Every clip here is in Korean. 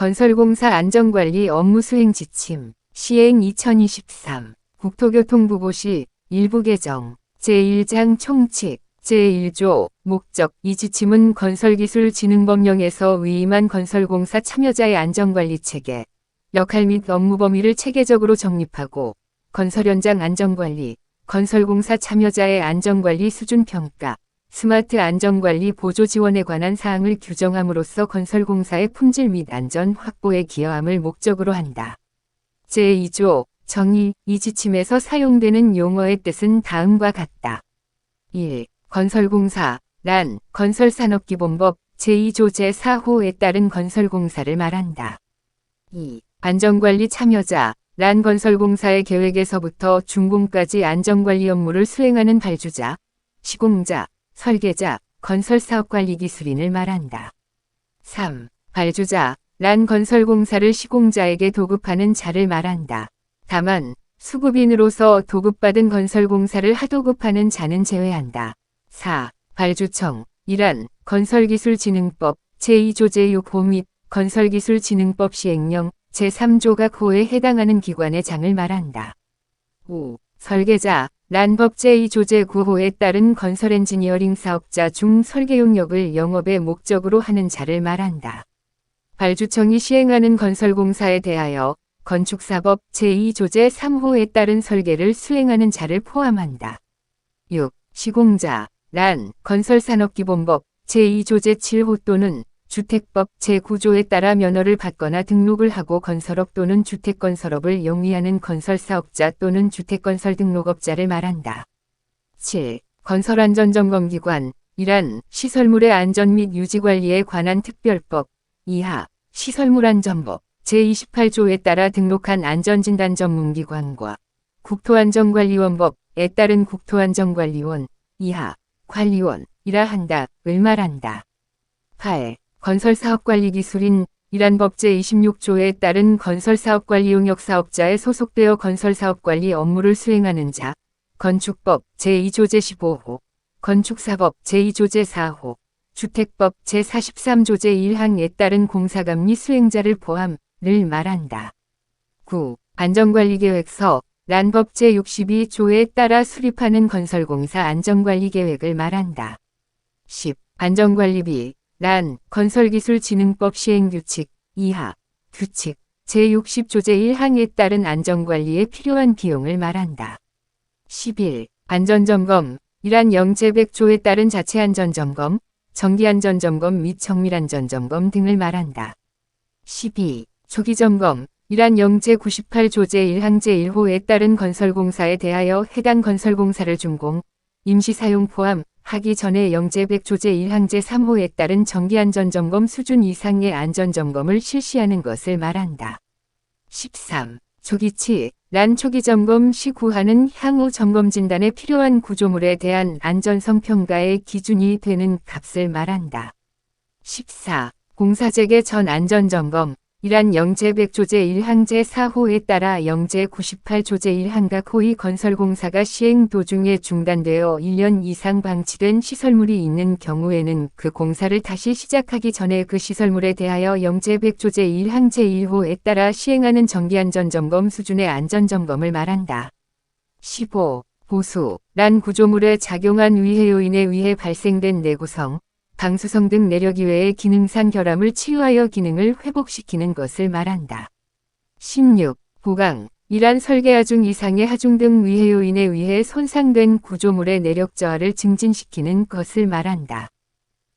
건설공사 안전관리 업무 수행 지침, 시행 2023, 국토교통부고시 일부 개정, 제1장 총칙, 제1조, 목적. 이 지침은 건설기술진흥법령에서 위임한 건설공사 참여자의 안전관리 체계, 역할 및 업무 범위를 체계적으로 정립하고 건설 현장 안전관리, 건설공사 참여자의 안전관리 수준 평가, 스마트 안전관리 보조 지원에 관한 사항을 규정함으로써 건설공사의 품질 및 안전 확보에 기여함을 목적으로 한다. 제2조, 정의. 이 지침에서 사용되는 용어의 뜻은 다음과 같다. 1. 건설공사, 란, 건설산업기본법 제2조 제4호에 따른 건설공사를 말한다. 2. 안전관리 참여자, 란 건설공사의 계획에서부터 준공까지 안전관리 업무를 수행하는 발주자, 시공자, 설계자, 건설사업관리기술인을 말한다. 3. 발주자, 란 건설공사를 시공자에게 도급하는 자를 말한다. 다만, 수급인으로서 도급받은 건설공사를 하도급하는 자는 제외한다. 4. 발주청, 이란 건설기술진흥법 제2조 제6호 및 건설기술진흥법 시행령 제3조각 호에 해당하는 기관의 장을 말한다. 5. 설계자, 란 법 제2조 제9호에 따른 건설 엔지니어링 사업자 중 설계 용역을 영업의 목적으로 하는 자를 말한다. 발주청이 시행하는 건설공사에 대하여 건축사법 제2조 제3호에 따른 설계를 수행하는 자를 포함한다. 6. 시공자, 란 건설산업기본법 제2조 제7호 또는 주택법 제9조에 따라 면허를 받거나 등록을 하고 건설업 또는 주택건설업을 영위하는 건설사업자 또는 주택건설 등록업자를 말한다. 7. 건설안전점검기관, 이란 시설물의 안전 및 유지관리에 관한 특별법, 이하 시설물안전법 제28조에 따라 등록한 안전진단 전문기관과 국토안전관리원법에 따른 국토안전관리원, 이하 관리원이라 한다, 을 말한다. 8. 건설사업관리기술인, 이란 법 제26조에 따른 건설사업관리 용역사업자에 소속되어 건설사업관리 업무를 수행하는 자, 건축법 제2조 제15호, 건축사법 제2조 제4호, 주택법 제43조 제1항에 따른 공사감리 수행자를 포함을 말한다. 9. 안전관리계획서, 란 법 제62조에 따라 수립하는 건설공사 안전관리계획을 말한다. 10. 안전관리비, 란 건설기술진흥법 시행규칙, 이하 규칙 제60조 제1항에 따른 안전관리에 필요한 비용을 말한다. 11. 안전점검, 이란 영제100조에 따른 자체안전점검, 정기안전점검 및 정밀안전점검 등을 말한다. 12. 조기점검, 이란 영제 98조 제1항 제1호에 따른 건설공사에 대하여 해당 건설공사를 준공, 임시사용 포함, 하기 전에 영제 100조 제1항 제3호에 따른 정기안전점검 수준 이상의 안전점검을 실시하는 것을 말한다. 13. 조기치, 란 초기점검 시 구하는 향후 점검진단에 필요한 구조물에 대한 안전성 평가의 기준이 되는 값을 말한다. 14. 공사재개 전 안전점검, 이란 영제 100조 제1항 제4호에 따라 영제 98조 제1항 호의 건설공사가 시행 도중에 중단되어 1년 이상 방치된 시설물이 있는 경우에는 그 공사를 다시 시작하기 전에 그 시설물에 대하여 영제 100조 제1항 제1호에 따라 시행하는 정기안전점검 수준의 안전점검을 말한다. 15. 보수, 란 구조물에 작용한 위해 요인에 의해 발생된 내구성, 방수성 등 내력 이외의 기능상 결함을 치유하여 기능을 회복시키는 것을 말한다. 16. 보강, 이란 설계하중 이상의 하중 등 위해 요인에 의해 손상된 구조물의 내력 저하를 증진시키는 것을 말한다.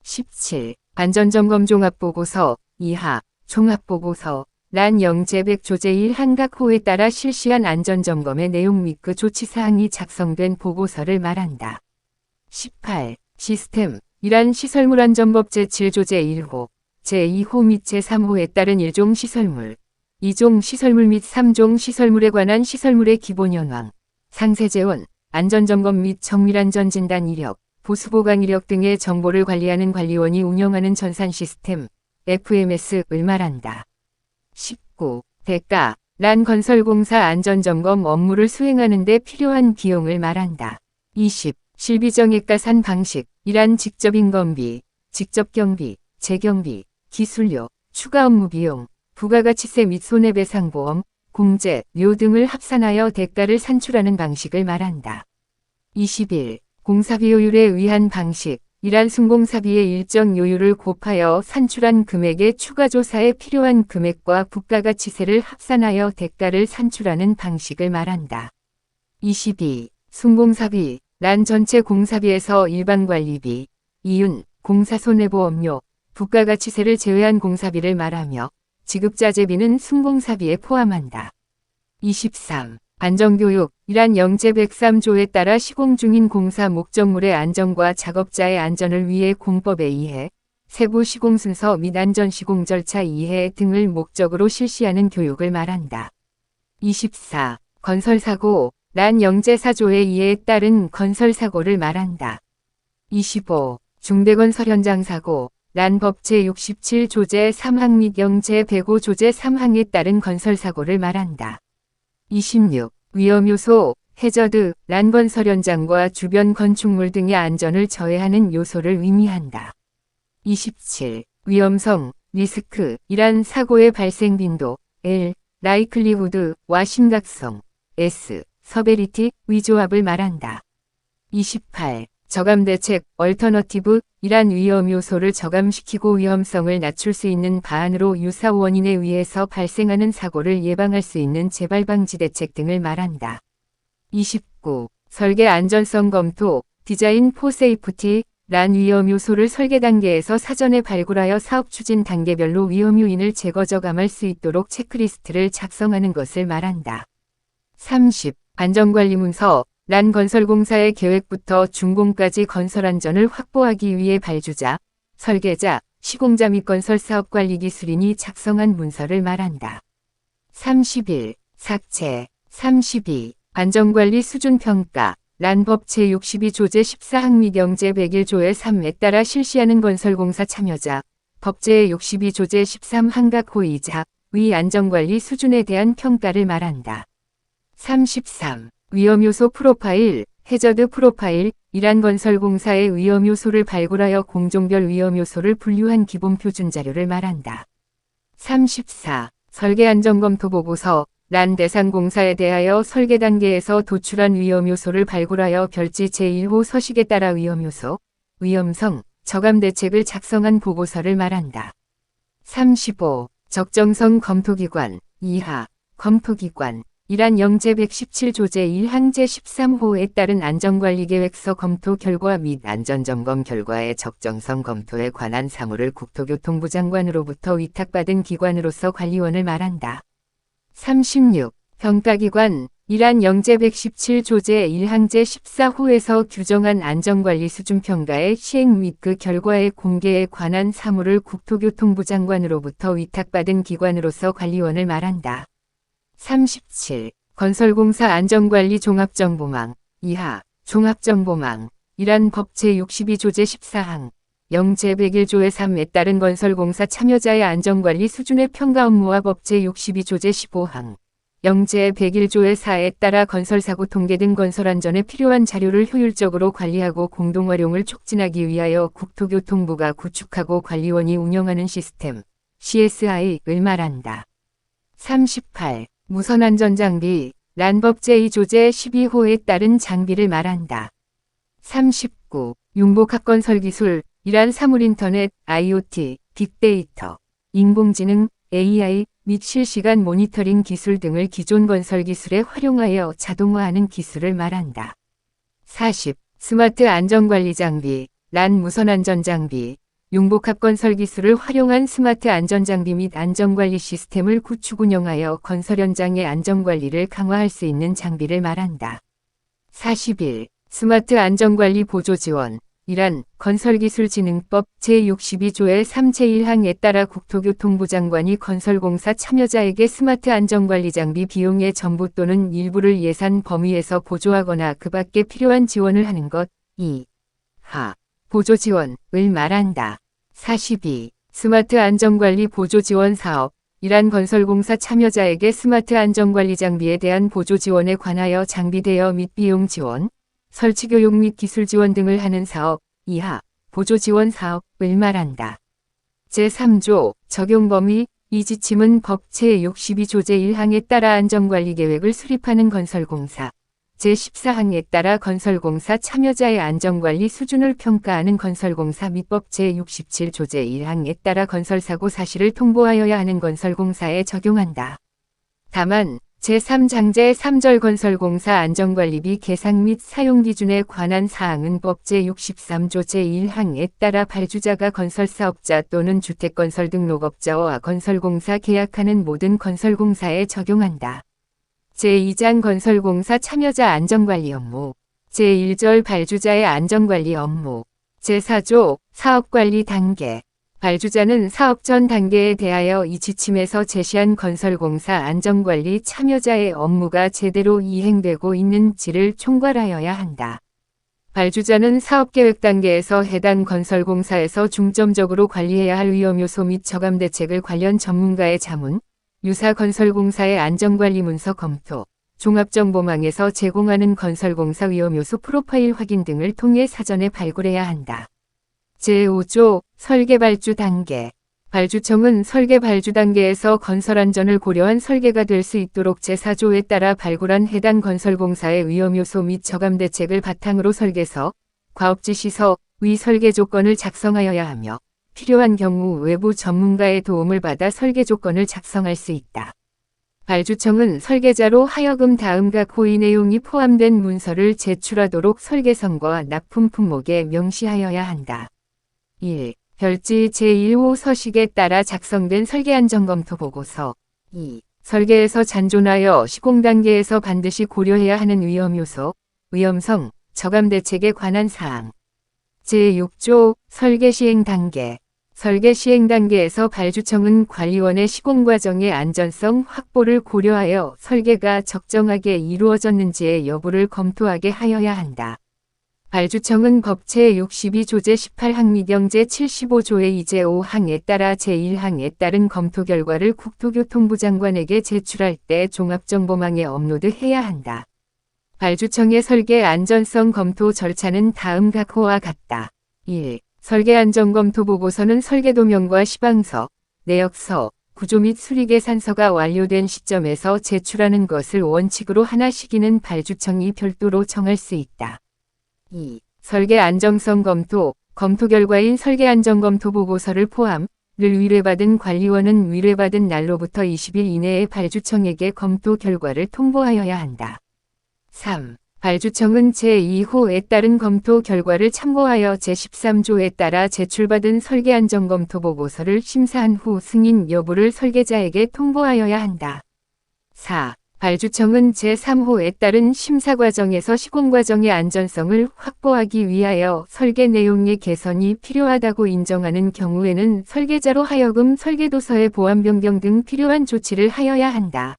17. 안전점검 종합보고서, 이하 종합보고서, 란 영제 100조 제1항 호에 따라 실시한 안전점검의 내용 및 그 조치사항이 작성된 보고서를 말한다. 18. 시스템, 이란 시설물안전법 제7조 제1호, 제2호 및 제3호에 따른 1종 시설물, 2종 시설물 및 3종 시설물에 관한 시설물의 기본 현황, 상세재원, 안전점검 및 정밀안전진단 이력, 보수보강 이력 등의 정보를 관리하는 관리원이 운영하는 전산 시스템, FMS를 말한다. 19. 대가, 란 건설공사 안전점검 업무를 수행하는 데 필요한 비용을 말한다. 20. 실비정액가산 방식, 이란 직접 인건비, 직접 경비, 재경비, 기술료, 추가 업무 비용, 부가가치세 및 손해배상보험, 공제, 료 등을 합산하여 대가를 산출하는 방식을 말한다. 21. 공사비효율에 의한 방식. 이란 순공사비의 일정 요율을 곱하여 산출한 금액의 추가조사에 필요한 금액과 부가가치세를 합산하여 대가를 산출하는 방식을 말한다. 22. 순공사비. 란 전체 공사비에서 일반관리비, 이윤, 공사손해보험료, 부가가치세를 제외한 공사비를 말하며 지급자재비는 순공사비에 포함한다. 23. 안전교육. 이란 영제 103조에 따라 시공 중인 공사 목적물의 안전과 작업자의 안전을 위해 공법에 의해 세부 시공 순서 및 안전 시공 절차 이해 등을 목적으로 실시하는 교육을 말한다. 24. 건설사고. 란 영제 4조에 의해 따른 건설사고를 말한다. 25. 중대건설 현장 사고. 란 법 제67조 제3항 및 영제 105조 제3항에 따른 건설사고를 말한다. 26. 위험요소, 해저드, 란 건설 현장과 주변 건축물 등의 안전을 저해하는 요소를 의미한다. 27. 위험성, 리스크, 이란 사고의 발생 빈도, L, 라이클리후드와 심각성, S, 서베리티, 위조합을 말한다. 28. 저감대책, 얼터너티브, 이란 위험 요소를 저감시키고 위험성을 낮출 수 있는 바안으로 유사 원인에 의해서 발생하는 사고를 예방할 수 있는 재발방지 대책 등을 말한다. 29. 설계 안전성 검토, 디자인 포 세이프티, 란 위험 요소를 설계 단계에서 사전에 발굴하여 사업 추진 단계별로 위험 요인을 제거 저감할 수 있도록 체크리스트를 작성하는 것을 말한다. 30. 안전관리 문서. 란 건설공사의 계획부터 준공까지 건설안전을 확보하기 위해 발주자, 설계자, 시공자 및 건설사업관리기술인이 작성한 문서를 말한다. 31. 삭제. 32. 안전관리 수준평가. 란 법 제62조 제14항 및 영제 101조의 3에 따라 실시하는 건설공사 참여자, 법 제62조 제13항 각 호의자, 의 안전관리 수준에 대한 평가를 말한다. 33. 위험요소 프로파일, 해저드 프로파일, 이란 건설공사의 위험요소를 발굴하여 공종별 위험요소를 분류한 기본 표준 자료를 말한다. 34. 설계안전검토보고서, 란 대상공사에 대하여 설계 단계에서 도출한 위험요소를 발굴하여 별지 제1호 서식에 따라 위험요소, 위험성, 저감대책을 작성한 보고서를 말한다. 35. 적정성 검토기관, 이하, 검토기관, 이란 영제 117조 제1항 제13호에 따른 안전관리계획서 검토 결과 및 안전점검 결과의 적정성 검토에 관한 사무를 국토교통부 장관으로부터 위탁받은 기관으로서 관리원을 말한다. 36. 평가기관. 이란 영제 117조 제1항 제14호에서 규정한 안전관리 수준평가의 시행 및 그 결과의 공개에 관한 사무를 국토교통부 장관으로부터 위탁받은 기관으로서 관리원을 말한다. 37. 건설공사 안전관리 종합정보망, 이하, 종합정보망, 이란 법 제62조 제14항, 영제 101조의 3에 따른 건설공사 참여자의 안전관리 수준의 평가 업무와 법 제62조 제15항, 영제 101조의 4에 따라 건설사고 통계 등 건설안전에 필요한 자료를 효율적으로 관리하고 공동활용을 촉진하기 위하여 국토교통부가 구축하고 관리원이 운영하는 시스템, CSI를 말한다. 38. 무선안전장비, 란 법 제2조 제12호에 따른 장비를 말한다. 39. 융복합건설기술, 이란 사물인터넷, IoT, 빅데이터, 인공지능, AI 및 실시간 모니터링 기술 등을 기존 건설기술에 활용하여 자동화하는 기술을 말한다. 40. 스마트 안전관리장비, 란 무선안전장비, 융복합건설기술을 활용한 스마트 안전장비 및 안전관리 시스템을 구축 운영하여 건설 현장의 안전관리를 강화할 수 있는 장비를 말한다. 41. 스마트 안전관리 보조지원, 이란 건설기술진흥법 제62조의 3 제1항에 따라 국토교통부 장관이 건설공사 참여자에게 스마트 안전관리 장비 비용의 전부 또는 일부를 예산 범위에서 보조하거나 그 밖에 필요한 지원을 하는 것, 이하, 보조지원을 말한다. 42. 스마트 안전관리 보조지원 사업, 이란 건설공사 참여자에게 스마트 안전관리 장비에 대한 보조지원에 관하여 장비 대여 및 비용 지원, 설치 교육 및 기술 지원 등을 하는 사업, 이하, 보조지원 사업을 말한다. 제3조 적용 범위, 이 지침은 법 제62조 제1항에 따라 안전관리계획을 수립하는 건설공사, 제14항에 따라 건설공사 참여자의 안전관리 수준을 평가하는 건설공사 및 법 제67조 제1항에 따라 건설사고 사실을 통보하여야 하는 건설공사에 적용한다. 다만 제3장 제3절 건설공사 안전관리비 계상 및 사용 기준에 관한 사항은 법 제63조 제1항에 따라 발주자가 건설사업자 또는 주택건설 등록업자와 건설공사 계약하는 모든 건설공사에 적용한다. 제2장 건설공사 참여자 안전관리 업무, 제1절 발주자의 안전관리 업무, 제4조 사업관리 단계. 발주자는 사업 전 단계에 대하여 이 지침에서 제시한 건설공사 안전관리 참여자의 업무가 제대로 이행되고 있는지를 총괄하여야 한다. 발주자는 사업계획 단계에서 해당 건설공사에서 중점적으로 관리해야 할 위험요소 및 저감대책을 관련 전문가의 자문, 유사 건설공사의 안전관리 문서 검토, 종합정보망에서 제공하는 건설공사 위험요소 프로파일 확인 등을 통해 사전에 발굴해야 한다. 제5조 설계발주 단계. 발주청은 설계발주 단계에서 건설안전을 고려한 설계가 될 수 있도록 제4조에 따라 발굴한 해당 건설공사의 위험요소 및 저감대책을 바탕으로 설계서, 과업지시서, 위 설계 조건을 작성하여야 하며 필요한 경우 외부 전문가의 도움을 받아 설계 조건을 작성할 수 있다. 발주청은 설계자로 하여금 다음과 고의 내용이 포함된 문서를 제출하도록 설계선과 납품 품목에 명시하여야 한다. 1. 별지 제1호 서식에 따라 작성된 설계안전검토 보고서. 2. 설계에서 잔존하여 시공 단계에서 반드시 고려해야 하는 위험요소, 위험성, 저감대책에 관한 사항. 제6조 설계 시행 단계. 설계 시행 단계에서 발주청은 관리원의 시공 과정의 안전성 확보를 고려하여 설계가 적정하게 이루어졌는지의 여부를 검토하게 하여야 한다. 발주청은 법 제62조 제18항 및 제75조의 2제5항에 따라 제1항에 따른 검토 결과를 국토교통부 장관에게 제출할 때 종합정보망에 업로드해야 한다. 발주청의 설계 안전성 검토 절차는 다음과 같다. 1. 설계 안전검토 보고서는 설계도면과 시방서, 내역서, 구조 및 수리계산서가 완료된 시점에서 제출하는 것을 원칙으로 하나 시기는 발주청이 별도로 정할 수 있다. 2. 설계 안정성 검토 결과인 설계 안전검토 보고서를 포함, 를 의뢰받은 관리원은 의뢰받은 날로부터 20일 이내에 발주청에게 검토 결과를 통보하여야 한다. 3. 발주청은 제2호에 따른 검토 결과를 참고하여 제13조에 따라 제출받은 설계 안전검토 보고서를 심사한 후 승인 여부를 설계자에게 통보하여야 한다. 4. 발주청은 제3호에 따른 심사 과정에서 시공 과정의 안전성을 확보하기 위하여 설계 내용의 개선이 필요하다고 인정하는 경우에는 설계자로 하여금 설계도서의 보완 변경 등 필요한 조치를 하여야 한다.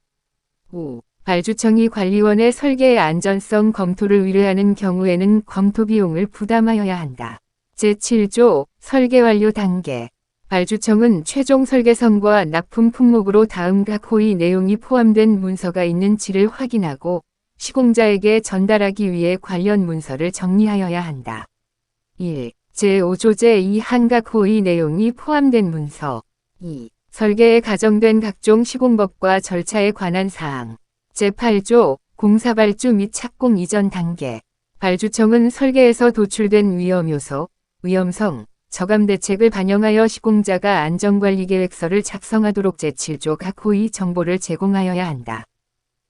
5. 발주청이 관리원의 설계의 안전성 검토를 의뢰하는 경우에는 검토 비용을 부담하여야 한다. 제7조 설계 완료 단계. 발주청은 최종 설계선과 납품 품목으로 다음과 고의 내용이 포함된 문서가 있는지를 확인하고 시공자에게 전달하기 위해 관련 문서를 정리하여야 한다. 1. 제5조 제2항과 고의 내용이 포함된 문서. 2. 설계에 가정된 각종 시공법과 절차에 관한 사항. 제8조 공사 발주 및 착공 이전 단계. 발주청은 설계에서 도출된 위험요소, 위험성, 저감대책을 반영하여 시공자가 안전관리계획서를 작성하도록 제7조 각 고의 정보를 제공하여야 한다.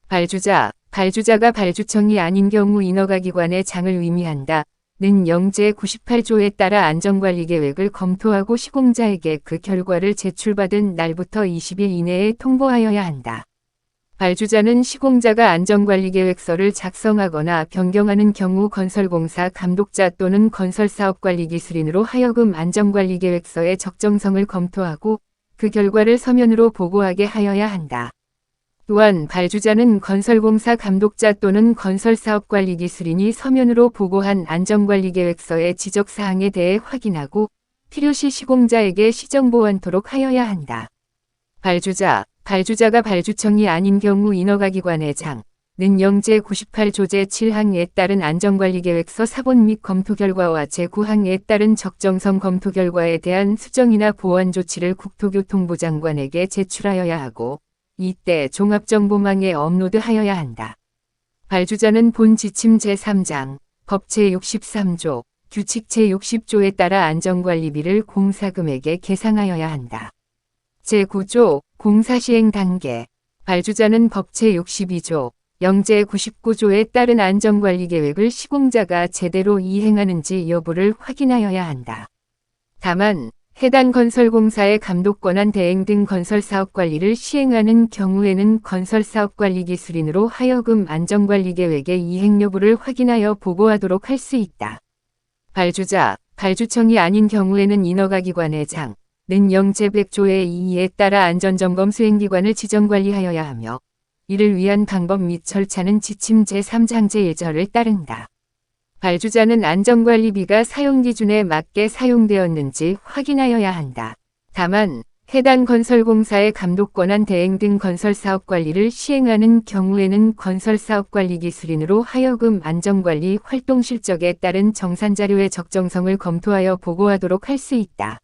발주자가 발주청이 아닌 경우 인허가기관의 장을 의미한다. 는 영제 98조에 따라 안전관리계획을 검토하고 시공자에게 그 결과를 제출받은 날부터 20일 이내에 통보하여야 한다. 발주자는 시공자가 안전관리계획서를 작성하거나 변경하는 경우 건설공사 감독자 또는 건설사업관리기술인으로 하여금 안전관리계획서의 적정성을 검토하고 그 결과를 서면으로 보고하게 하여야 한다. 또한 발주자는 건설공사 감독자 또는 건설사업관리기술인이 서면으로 보고한 안전관리계획서의 지적사항에 대해 확인하고 필요시 시공자에게 시정보완토록 하여야 한다. 발주자가 발주청이 아닌 경우 인허가기관의 장, 는 영제 98조 제7항에 따른 안전관리계획서 사본 및 검토 결과와 제9항에 따른 적정성 검토 결과에 대한 수정이나 보완 조치를 국토교통부 장관에게 제출하여야 하고 이때 종합정보망에 업로드하여야 한다. 발주자는 본 지침 제3장, 법 제63조, 규칙 제60조에 따라 안전관리비를 공사금액에 계상하여야 한다. 제9조, 공사시행 단계. 발주자는 법 제62조, 영제 99조에 따른 안전관리계획을 시공자가 제대로 이행하는지 여부를 확인하여야 한다. 다만 해당 건설공사의 감독권한 대행 등 건설사업관리를 시행하는 경우에는 건설사업관리기술인으로 하여금 안전관리계획의 이행 여부를 확인하여 보고하도록 할 수 있다. 발주자, 발주청이 아닌 경우에는 인허가기관의 는 영제 100조의 2에 따라 안전점검 수행기관을 지정관리하여야 하며 이를 위한 방법 및 절차는 지침 제3장 제1절을 따른다. 발주자는 안전관리비가 사용기준에 맞게 사용되었는지 확인하여야 한다. 다만 해당 건설공사의 감독권한 대행 등 건설사업관리를 시행하는 경우에는 건설사업관리기술인으로 하여금 안전관리 활동 실적에 따른 정산자료의 적정성을 검토하여 보고하도록 할 수 있다.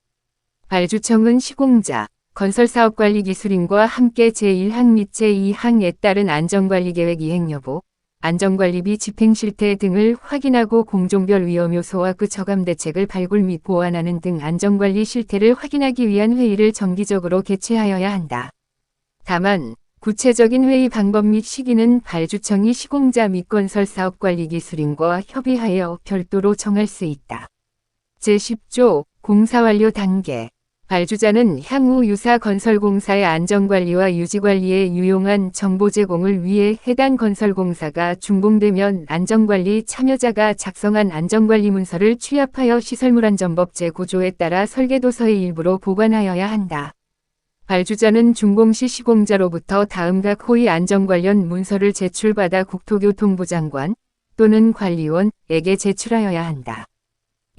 발주청은 시공자, 건설사업관리기술인과 함께 제1항 및 제2항에 따른 안전관리계획 이행 여부, 안전관리비 집행실태 등을 확인하고 공종별 위험요소와 그 저감대책을 발굴 및 보완하는 등 안전관리 실태를 확인하기 위한 회의를 정기적으로 개최하여야 한다. 다만 구체적인 회의 방법 및 시기는 발주청이 시공자 및 건설사업관리기술인과 협의하여 별도로 정할 수 있다. 제10조, 공사완료 단계. 발주자는 향후 유사 건설공사의 안전관리와 유지관리에 유용한 정보 제공을 위해 해당 건설공사가 준공되면 안전관리 참여자가 작성한 안전관리 문서를 취합하여 시설물안전법 제9조에 따라 설계도서의 일부로 보관하여야 한다. 발주자는 준공 시 시공자로부터 다음과 호의 안전 관련 문서를 제출받아 국토교통부 장관 또는 관리원에게 제출하여야 한다.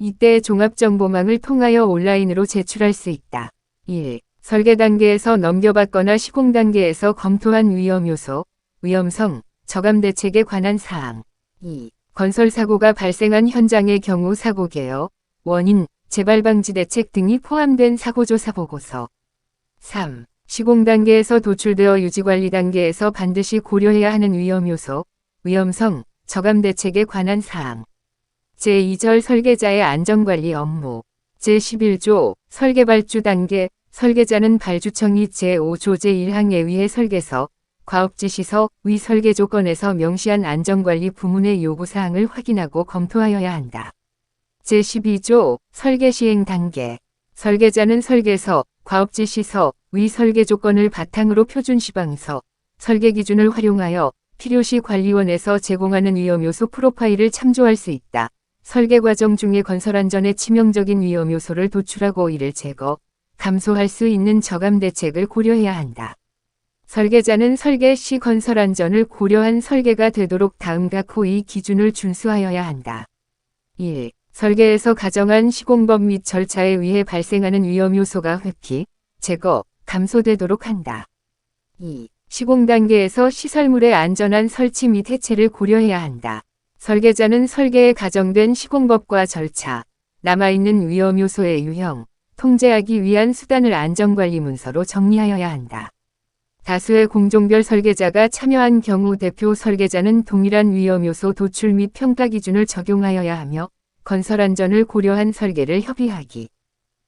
이때 종합정보망을 통하여 온라인으로 제출할 수 있다. 1. 설계 단계에서 넘겨받거나 시공 단계에서 검토한 위험요소, 위험성, 저감대책에 관한 사항. 2. 건설사고가 발생한 현장의 경우 사고 개요, 원인, 재발방지 대책 등이 포함된 사고조사 보고서. 3. 시공 단계에서 도출되어 유지관리 단계에서 반드시 고려해야 하는 위험요소, 위험성, 저감대책에 관한 사항. 제2절 설계자의 안전관리 업무. 제11조 설계발주 단계. 설계자는 발주청이 제5조 제1항에 의해 설계서, 과업지시서, 위 설계 조건에서 명시한 안전관리 부문의 요구사항을 확인하고 검토하여야 한다. 제12조 설계 시행 단계. 설계자는 설계서, 과업지시서, 위 설계 조건을 바탕으로 표준시방서, 설계 기준을 활용하여 필요시 관리원에서 제공하는 위험요소 프로파일을 참조할 수 있다. 설계 과정 중에 건설안전에 치명적인 위험요소를 도출하고 이를 제거, 감소할 수 있는 저감 대책을 고려해야 한다. 설계자는 설계 시 건설안전을 고려한 설계가 되도록 다음과 호의 기준을 준수하여야 한다. 1. 설계에서 가정한 시공법 및 절차에 의해 발생하는 위험요소가 회피, 제거, 감소되도록 한다. 2. 시공 단계에서 시설물의 안전한 설치 및 해체를 고려해야 한다. 설계자는 설계에 가정된 시공법과 절차, 남아있는 위험 요소의 유형, 통제하기 위한 수단을 안전관리 문서로 정리하여야 한다. 다수의 공종별 설계자가 참여한 경우 대표 설계자는 동일한 위험 요소 도출 및 평가 기준을 적용하여야 하며 건설안전을 고려한 설계를 협의하기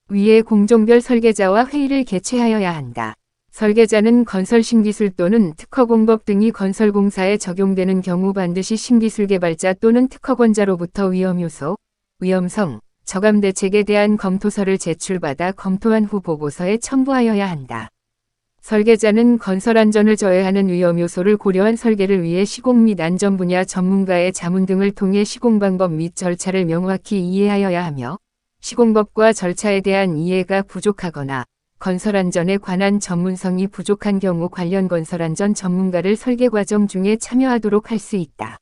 위해 공종별 설계자와 회의를 개최하여야 한다. 설계자는 건설 신기술 또는 특허공법 등이 건설공사에 적용되는 경우 반드시 신기술 개발자 또는 특허권자로부터 위험요소, 위험성, 저감대책에 대한 검토서를 제출받아 검토한 후 보고서에 첨부하여야 한다. 설계자는 건설안전을 저해하는 위험요소를 고려한 설계를 위해 시공 및 안전 분야 전문가의 자문 등을 통해 시공 방법 및 절차를 명확히 이해하여야 하며 시공법과 절차에 대한 이해가 부족하거나 건설안전에 관한 전문성이 부족한 경우 관련 건설안전 전문가를 설계 과정 중에 참여하도록 할 수 있다.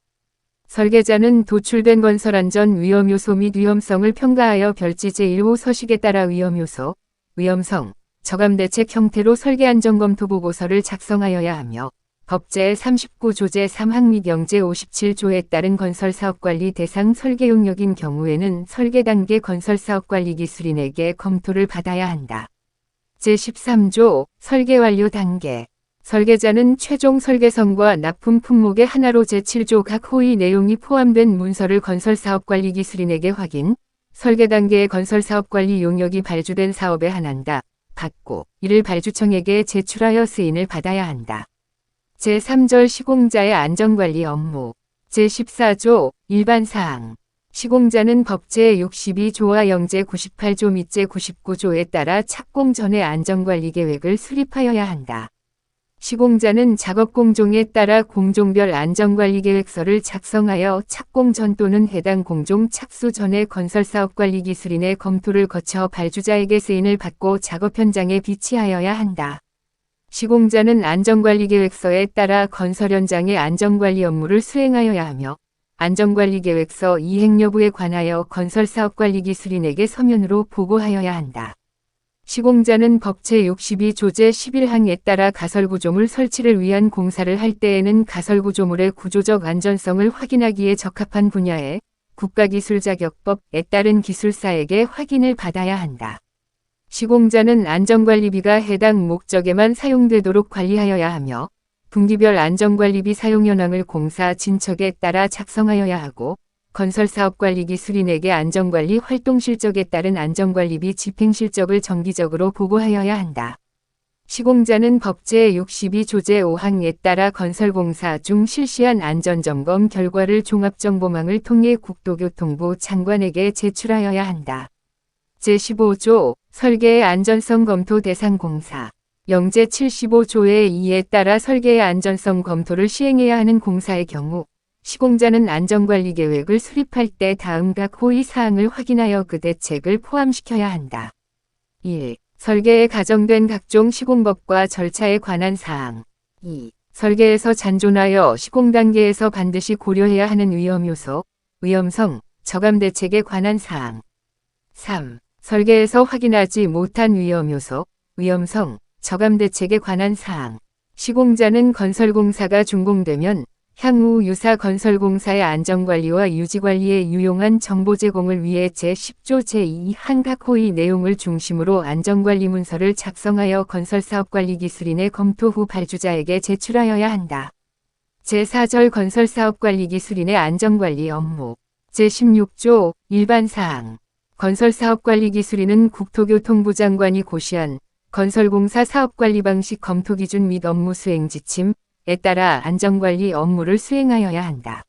설계자는 도출된 건설안전 위험요소 및 위험성을 평가하여 별지 제1호 서식에 따라 위험요소, 위험성, 저감대책 형태로 설계안전검토 보고서를 작성하여야 하며 법제 39조 제3항 및 영제 57조에 따른 건설사업관리 대상 설계 용역인 경우에는 설계 단계 건설사업관리 기술인에게 검토를 받아야 한다. 제13조 설계 완료 단계. 설계자는 최종 설계성과 납품 품목의 하나로 제7조 각 호의 내용이 포함된 문서를 건설사업관리 기술인에게 확인, 설계 단계의 건설사업관리 용역이 발주된 사업에 한한다. 받고 이를 발주청에게 제출하여 승인을 받아야 한다. 제3절 시공자의 안전관리 업무. 제14조 일반사항. 시공자는 법제 62조와 영제 98조 및 제99조에 따라 착공 전에 안전관리 계획을 수립하여야 한다. 시공자는 작업 공종에 따라 공종별 안전관리 계획서를 작성하여 착공 전 또는 해당 공종 착수 전에 건설사업관리 기술인의 검토를 거쳐 발주자에게 승인을 받고 작업 현장에 비치하여야 한다. 시공자는 안전관리계획서에 따라 건설 현장의 안전관리 업무를 수행하여야 하며 안전관리계획서 이행 여부에 관하여 건설사업관리 기술인에게 서면으로 보고하여야 한다. 시공자는 법제 62조 제11항에 따라 가설구조물 설치를 위한 공사를 할 때에는 가설구조물의 구조적 안전성을 확인하기에 적합한 분야의 국가기술자격법에 따른 기술사에게 확인을 받아야 한다. 시공자는 안전관리비가 해당 목적에만 사용되도록 관리하여야 하며 분기별 안전관리비 사용 현황을 공사 진척에 따라 작성하여야 하고 건설사업관리 기술인에게 안전관리 활동 실적에 따른 안전관리비 집행 실적을 정기적으로 보고하여야 한다. 시공자는 법제 62조 제5항에 따라 건설공사 중 실시한 안전점검 결과를 종합정보망을 통해 국토교통부 장관에게 제출하여야 한다. 제15조 설계의 안전성 검토 대상 공사. 영제 75조의 2에 따라 설계의 안전성 검토를 시행해야 하는 공사의 경우 시공자는 안전관리 계획을 수립할 때 다음 각 호의 사항을 확인하여 그 대책을 포함시켜야 한다. 1. 설계에 가정된 각종 시공법과 절차에 관한 사항. 2. 설계에서 잔존하여 시공 단계에서 반드시 고려해야 하는 위험 요소, 위험성, 저감 대책에 관한 사항. 3. 설계에서 확인하지 못한 위험 요소, 위험성, 저감 대책에 관한 사항. 시공자는 건설공사가 준공되면 향후 유사 건설공사의 안전관리와 유지관리에 유용한 정보 제공을 위해 제10조 제2항 각 호의 내용을 중심으로 안전관리 문서를 작성하여 건설사업관리 기술인의 검토 후 발주자에게 제출하여야 한다. 제4절 건설사업관리 기술인의 안전관리 업무. 제16조 일반사항. 건설사업관리 기술인은 국토교통부 장관이 고시한 건설공사 사업관리 방식 검토 기준 및 업무 수행 지침에 따라 안전관리 업무를 수행하여야 한다.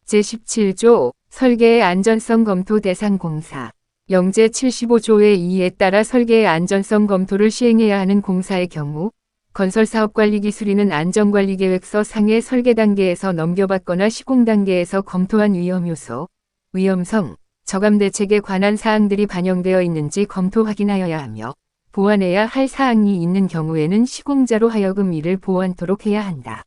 제17조 설계의 안전성 검토 대상 공사. 영제 75조의 2에 따라 설계의 안전성 검토를 시행해야 하는 공사의 경우 건설사업관리 기술인은 안전관리계획서 상의 설계 단계에서 넘겨받거나 시공 단계에서 검토한 위험 요소, 위험성, 저감 대책에 관한 사항들이 반영되어 있는지 검토 확인하여야 하며 보완해야 할 사항이 있는 경우에는 시공자로 하여금 이를 보완토록 해야 한다.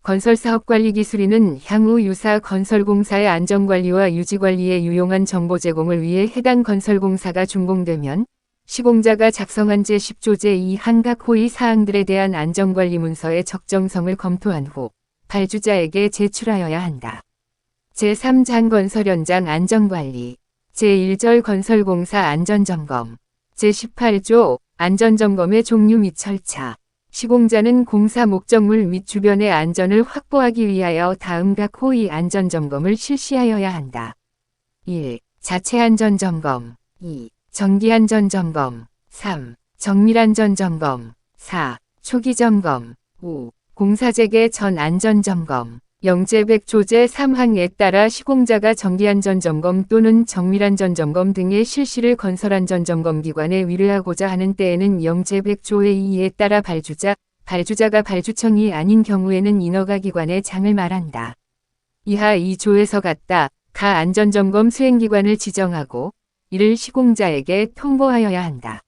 건설사업관리 기술인은 향후 유사 건설공사의 안전관리와 유지관리에 유용한 정보 제공을 위해 해당 건설공사가 준공되면 시공자가 작성한 제10조 제2항 각 호의 사항들에 대한 안전관리 문서의 적정성을 검토한 후 발주자에게 제출하여야 한다. 제3장 건설 현장 안전관리. 제1절 건설공사 안전점검. 제18조 안전점검의 종류 및 절차. 시공자는 공사 목적물 및 주변의 안전을 확보하기 위하여 다음 각 호의 안전점검을 실시하여야 한다. 1. 자체 안전점검. 2. 정기안전점검. 3. 정밀안전점검. 4. 초기점검. 5. 공사재개 전 안전점검. 영제 100조 제3항에 따라 시공자가 정기안전점검 또는 정밀안전점검 등의 실시를 건설안전점검기관에 의뢰하고자 하는 때에는 영제 100조의 2에 따라 발주자가 발주청이 아닌 경우에는 인허가 기관의 장을 말한다. 이하 2조에서 같다. 가 안전점검 수행기관을 지정하고 이를 시공자에게 통보하여야 한다.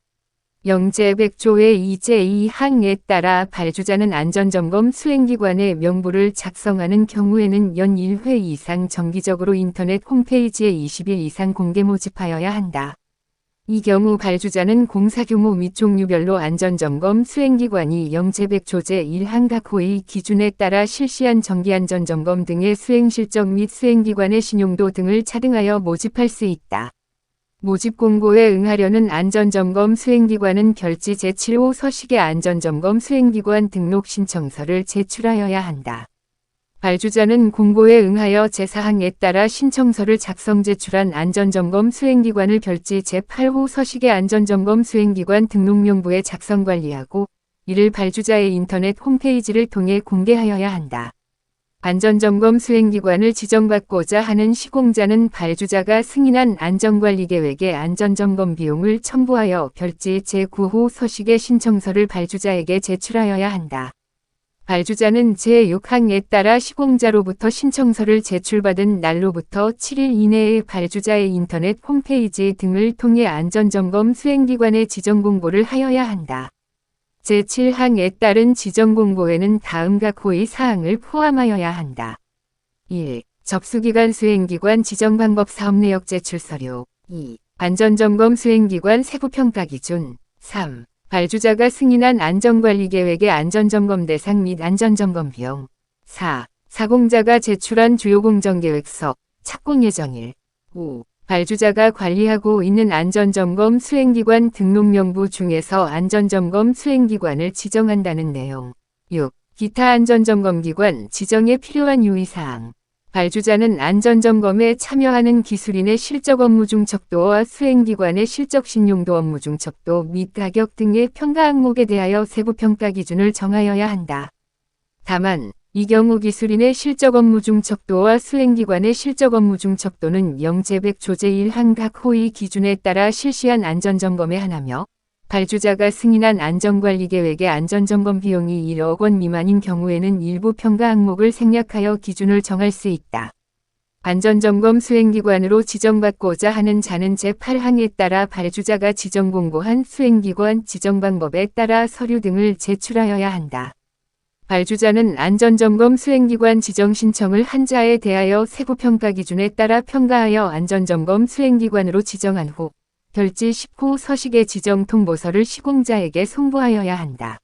영제 100조의 2제2항에 따라 발주자는 안전점검 수행기관의 명부를 작성하는 경우에는 연 1회 이상 정기적으로 인터넷 홈페이지에 20일 이상 공개 모집하여야 한다. 이 경우 발주자는 공사 규모 및 종류별로 안전점검 수행기관이 영제백 조제 1항 각 호의 기준에 따라 실시한 정기안전점검 등의 수행 실적 및 수행기관의 신용도 등을 차등하여 모집할 수 있다. 모집 공고에 응하려는 안전점검 수행기관은 별지 제7호 서식의 안전점검 수행기관 등록 신청서를 제출하여야 한다. 발주자는 공고에 응하여 제4항에 따라 신청서를 작성 제출한 안전점검 수행기관을 별지 제8호 서식의 안전점검 수행기관 등록명부에 작성 관리하고 이를 발주자의 인터넷 홈페이지를 통해 공개하여야 한다. 안전점검 수행기관을 지정받고자 하는 시공자는 발주자가 승인한 안전관리계획의 안전점검 비용을 첨부하여 별지 제9호 서식의 신청서를 발주자에게 제출하여야 한다. 발주자는 제6항에 따라 시공자로부터 신청서를 제출받은 날로부터 7일 이내에 발주자의 인터넷 홈페이지 등을 통해 안전점검 수행기관에 지정공고를 하여야 한다. 제7항에 따른 지정공고에는 다음 각 호의 사항을 포함하여야 한다. 1. 접수기관 수행기관 지정방법 사업내역 제출서류 2. 안전점검 수행기관 세부평가 기준 3. 발주자가 승인한 안전관리계획의 안전점검 대상 및 안전점검 비용 4. 사공자가 제출한 주요공정계획서, 착공예정일 5. 발주자가 관리하고 있는 안전점검 수행기관 등록명부 중에서 안전점검 수행기관을 지정한다는 내용 6. 기타 안전점검기관 지정에 필요한 유의사항 발주자는 안전점검에 참여하는 기술인의 실적 업무 중 척도와 수행기관의 실적 신용도 업무 중 척도 및 가격 등의 평가 항목에 대하여 세부평가 기준을 정하여야 한다. 다만 이 경우 기술인의 실적 업무 중 척도와 수행기관의 실적 업무 중 척도는 영제백 조제 1항 각 호의 기준에 따라 실시한 안전점검에 한하며 발주자가 승인한 안전관리계획의 안전점검 비용이 1억 원 미만인 경우에는 일부 평가 항목을 생략하여 기준을 정할 수 있다. 안전점검 수행기관으로 지정받고자 하는 자는 제8항에 따라 발주자가 지정공고한 수행기관 지정방법에 따라 서류 등을 제출하여야 한다. 발주자는 안전점검 수행기관 지정 신청을 한 자에 대하여 세부평가 기준에 따라 평가하여 안전점검 수행기관으로 지정한 후 별지 10호 서식의 지정 통보서를 시공자에게 송부하여야 한다.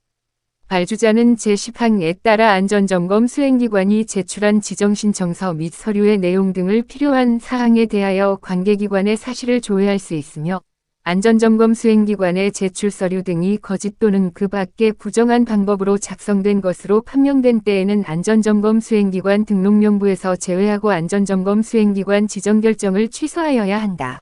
발주자는 제10항에 따라 안전점검 수행기관이 제출한 지정신청서 및 서류의 내용 등을 필요한 사항에 대하여 관계기관에 사실을 조회할 수 있으며 안전점검 수행기관의 제출 서류 등이 거짓 또는 그 밖의 부정한 방법으로 작성된 것으로 판명된 때에는 안전점검 수행기관 등록명부에서 제외하고 안전점검 수행기관 지정결정을 취소하여야 한다.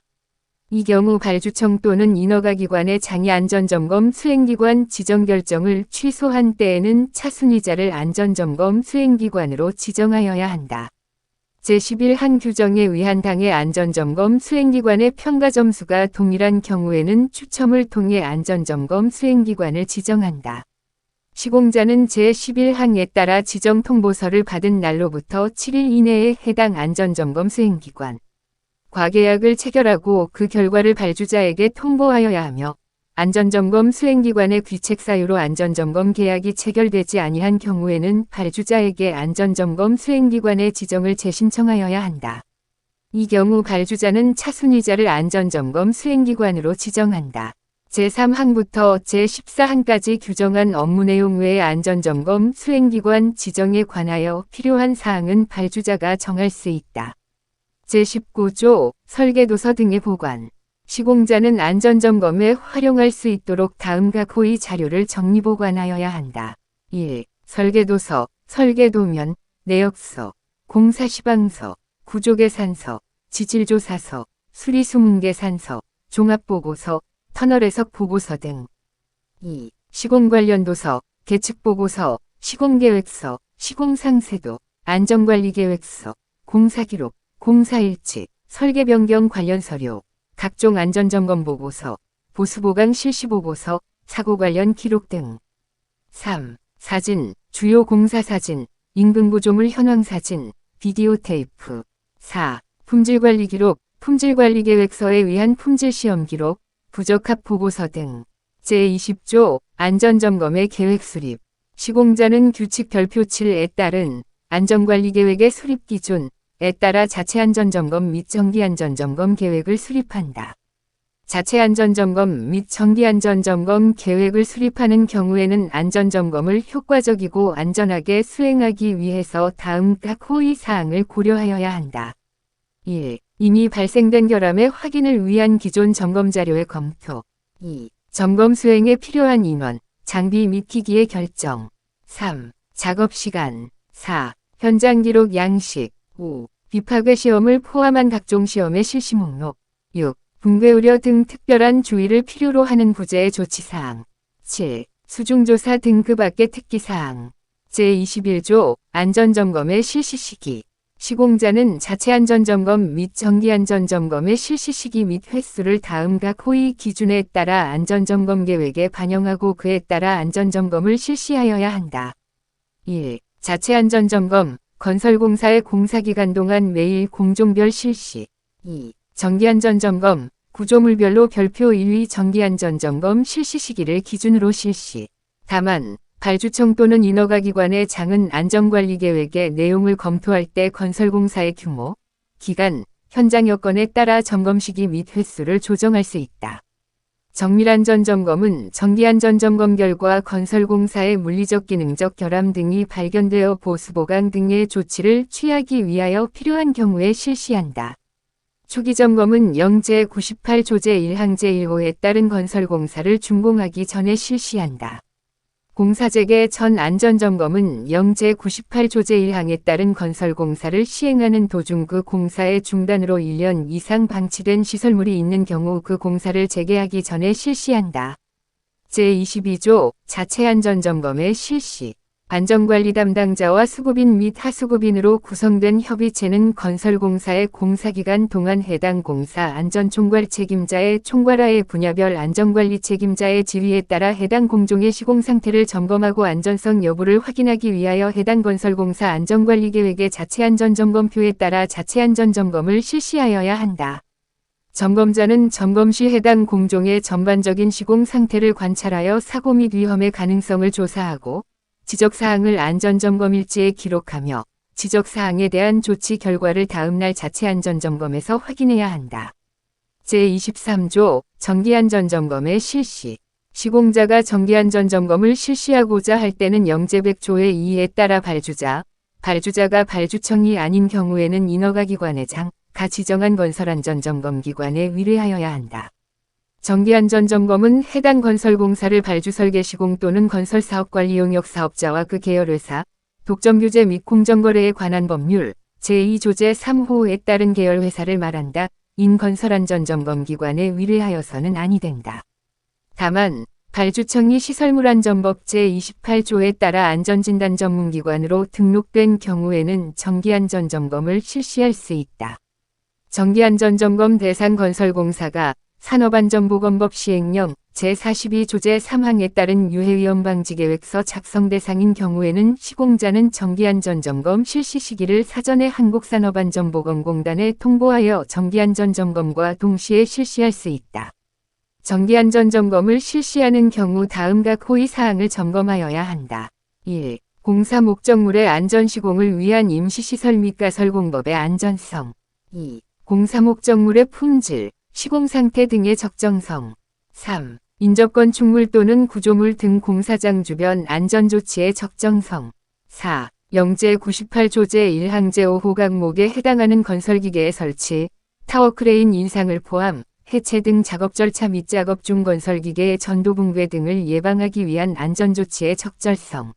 이 경우 발주청 또는 인허가기관의 장애 안전점검 수행기관 지정결정을 취소한 때에는 차순위자를 안전점검 수행기관으로 지정하여야 한다. 제11항 규정에 의한 당의 안전점검 수행기관의 평가 점수가 동일한 경우에는 추첨을 통해 안전점검 수행기관을 지정한다. 시공자는 제11항에 따라 지정 통보서를 받은 날로부터 7일 이내에 해당 안전점검 수행기관 과계약을 체결하고 그 결과를 발주자에게 통보하여야 하며 안전점검 수행기관의 귀책 사유로 안전점검 계약이 체결되지 아니한 경우에는 발주자에게 안전점검 수행기관의 지정을 재신청하여야 한다. 이 경우 발주자는 차순위자를 안전점검 수행기관으로 지정한다. 제3항부터 제14항까지 규정한 업무 내용 외의 안전점검 수행기관 지정에 관하여 필요한 사항은 발주자가 정할 수 있다. 제19조 설계도서 등의 보관 시공자는 안전점검에 활용할 수 있도록 다음 각 호의 자료를 정리보관하여야 한다. 1. 설계도서, 설계도면, 내역서, 공사시방서, 구조계산서, 지질조사서, 수리수문계산서, 종합보고서, 터널해석 보고서 등. 2. 시공관련도서, 계측보고서, 시공계획서, 시공상세도, 안전관리계획서, 공사기록, 공사일치, 설계변경 관련 서류, 각종 안전점검 보고서, 보수보강 실시보고서, 사고 관련 기록 등. 3. 사진, 주요 공사 사진, 인근구조물 현황 사진, 비디오 테이프. 4. 품질관리 기록, 품질관리계획서에 의한 품질시험 기록, 부적합 보고서 등. 제20조 안전점검의 계획 수립. 시공자는 규칙 별표 7에 따른 안전관리계획의 수립 기준에 따라 자체 안전점검 및 정기 안전점검 계획을 수립한다. 자체 안전점검 및 정기안전점검 계획을 수립하는 경우에는 안전점검을 효과적이고 안전하게 수행하기 위해서 다음 각 호의 사항을 고려하여야 한다. 1. 이미 발생된 결함의 확인을 위한 기존 점검 자료의 검토. 2. 점검 수행에 필요한 인원, 장비 및 기기의 결정. 3. 작업 시간. 4. 현장 기록 양식. 5. 비파괴 시험을 포함한 각종 시험의 실시 목록. 6. 붕괴 우려 등 특별한 주의를 필요로 하는 부재의 조치사항. 7. 수중조사 등 그 밖의 특기사항. 제21조 안전점검의 실시 시기. 시공자는 자체 안전점검 및 정기안전점검의 실시 시기 및 횟수를 다음 각 호의 기준에 따라 안전점검 계획에 반영하고 그에 따라 안전점검을 실시하여야 한다. 1. 자체 안전점검, 건설공사의 공사기간 동안 매일 공종별 실시. 2. 정기안전점검, 구조물별로 별표 1위 정기안전점검 실시 시기를 기준으로 실시. 다만, 발주청 또는 인허가기관의 장은 안전관리계획의 내용을 검토할 때 건설공사의 규모, 기간, 현장 여건에 따라 점검 시기 및 횟수를 조정할 수 있다. 정밀안전점검은 정기안전점검 결과 건설공사의 물리적 기능적 결함 등이 발견되어 보수보강 등의 조치를 취하기 위하여 필요한 경우에 실시한다. 초기점검은 제98조 제1항 제1호에 따른 건설공사를 준공하기 전에 실시한다. 공사재개 전 안전점검은 제98조 제1항에 따른 건설공사를 시행하는 도중 그 공사의 중단으로 1년 이상 방치된 시설물이 있는 경우 그 공사를 재개하기 전에 실시한다. 제22조 자체 안전점검의 실시. 안전관리 담당자와 수급인 및 하수급인으로 구성된 협의체는 건설공사의 공사기간 동안 해당 공사 안전총괄 책임자의 총괄하에 분야별 안전관리 책임자의 지휘에 따라 해당 공종의 시공 상태를 점검하고 안전성 여부를 확인하기 위하여 해당 건설공사 안전관리계획의 자체 안전점검표에 따라 자체 안전점검을 실시하여야 한다. 점검자는 점검 시 해당 공종의 전반적인 시공 상태를 관찰하여 사고 및 위험의 가능성을 조사하고 지적사항을 안전점검일지에 기록하며 지적사항에 대한 조치 결과를 다음날 자체 안전점검에서 확인해야 한다. 제23조 정기안전점검의 실시. 시공자가 정기안전점검을 실시하고자 할 때는 제100조의 2에 따라 발주자가 발주청이 아닌 경우에는 인허가기관의 장, 가 지정한 건설안전점검기관에 의뢰하여야 한다. 정기안전점검은 해당 건설공사를 발주설계 시공 또는 건설사업관리 용역 사업자와 그 계열회사, 독점규제 및 공정거래에 관한 법률, 제2조 제3호에 따른 계열회사를 말한다. 인 건설안전점검기관에 의뢰하여서는 아니 된다. 다만 발주청이 시설물안전법 제28조에 따라 안전진단 전문기관으로 등록된 경우에는 정기안전점검을 실시할 수 있다. 정기안전점검 대상 건설공사가 산업안전보건법 시행령 제42조 제3항에 따른 유해위험방지계획서 작성 대상인 경우에는 시공자는 정기안전점검 실시 시기를 사전에 한국산업안전보건공단에 통보하여 정기안전점검과 동시에 실시할 수 있다. 정기안전점검을 실시하는 경우 다음 각 호의 사항을 점검하여야 한다. 1. 공사 목적물의 안전시공을 위한 임시시설 및 가설공법의 안전성. 2. 공사 목적물의 품질, 시공상태 등의 적정성. 3. 인접건축물 또는 구조물 등 공사장 주변 안전조치의 적정성. 4. 제98조 제1항 제5호 항목에 해당하는 건설기계의 설치, 타워크레인 인상을 포함, 해체 등 작업 절차 및 작업 중 건설기계의 전도 붕괴 등을 예방하기 위한 안전조치의 적절성.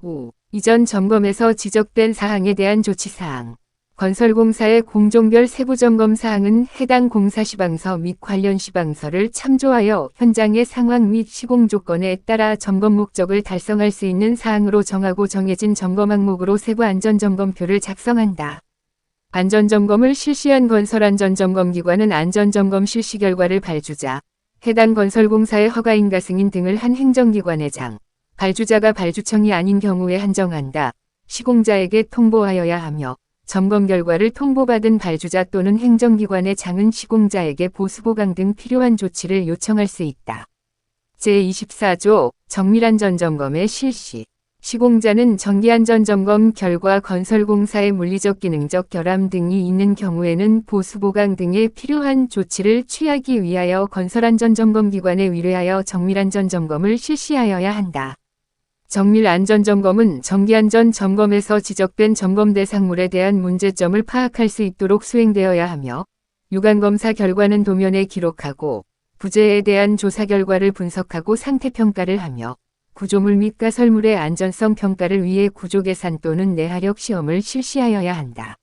5. 이전 점검에서 지적된 사항에 대한 조치사항. 건설공사의 공종별 세부점검 사항은 해당 공사 시방서 및 관련 시방서를 참조하여 현장의 상황 및 시공 조건에 따라 점검 목적을 달성할 수 있는 사항으로 정하고 정해진 점검 항목으로 세부 안전점검표를 작성한다. 안전점검을 실시한 건설안전점검기관은 안전점검 실시 결과를 발주자, 해당 건설공사의 허가인가 승인 등을 한 행정기관의 장, 발주자가 발주청이 아닌 경우에 한정한다. 시공자에게 통보하여야 하며 점검 결과를 통보받은 발주자 또는 행정기관의 장은 시공자에게 보수보강 등 필요한 조치를 요청할 수 있다. 제24조 정밀안전점검의 실시. 시공자는 정기안전점검 결과 건설공사의 물리적 기능적 결함 등이 있는 경우에는 보수보강 등에 필요한 조치를 취하기 위하여 건설안전점검기관에 의뢰하여 정밀안전점검을 실시하여야 한다. 정밀안전점검은 정기안전점검에서 지적된 점검 대상물에 대한 문제점을 파악할 수 있도록 수행되어야 하며 유관검사 결과는 도면에 기록하고 부재에 대한 조사 결과를 분석하고 상태평가를 하며 구조물 및 가설물의 안전성 평가를 위해 구조계산 또는 내하력 시험을 실시하여야 한다.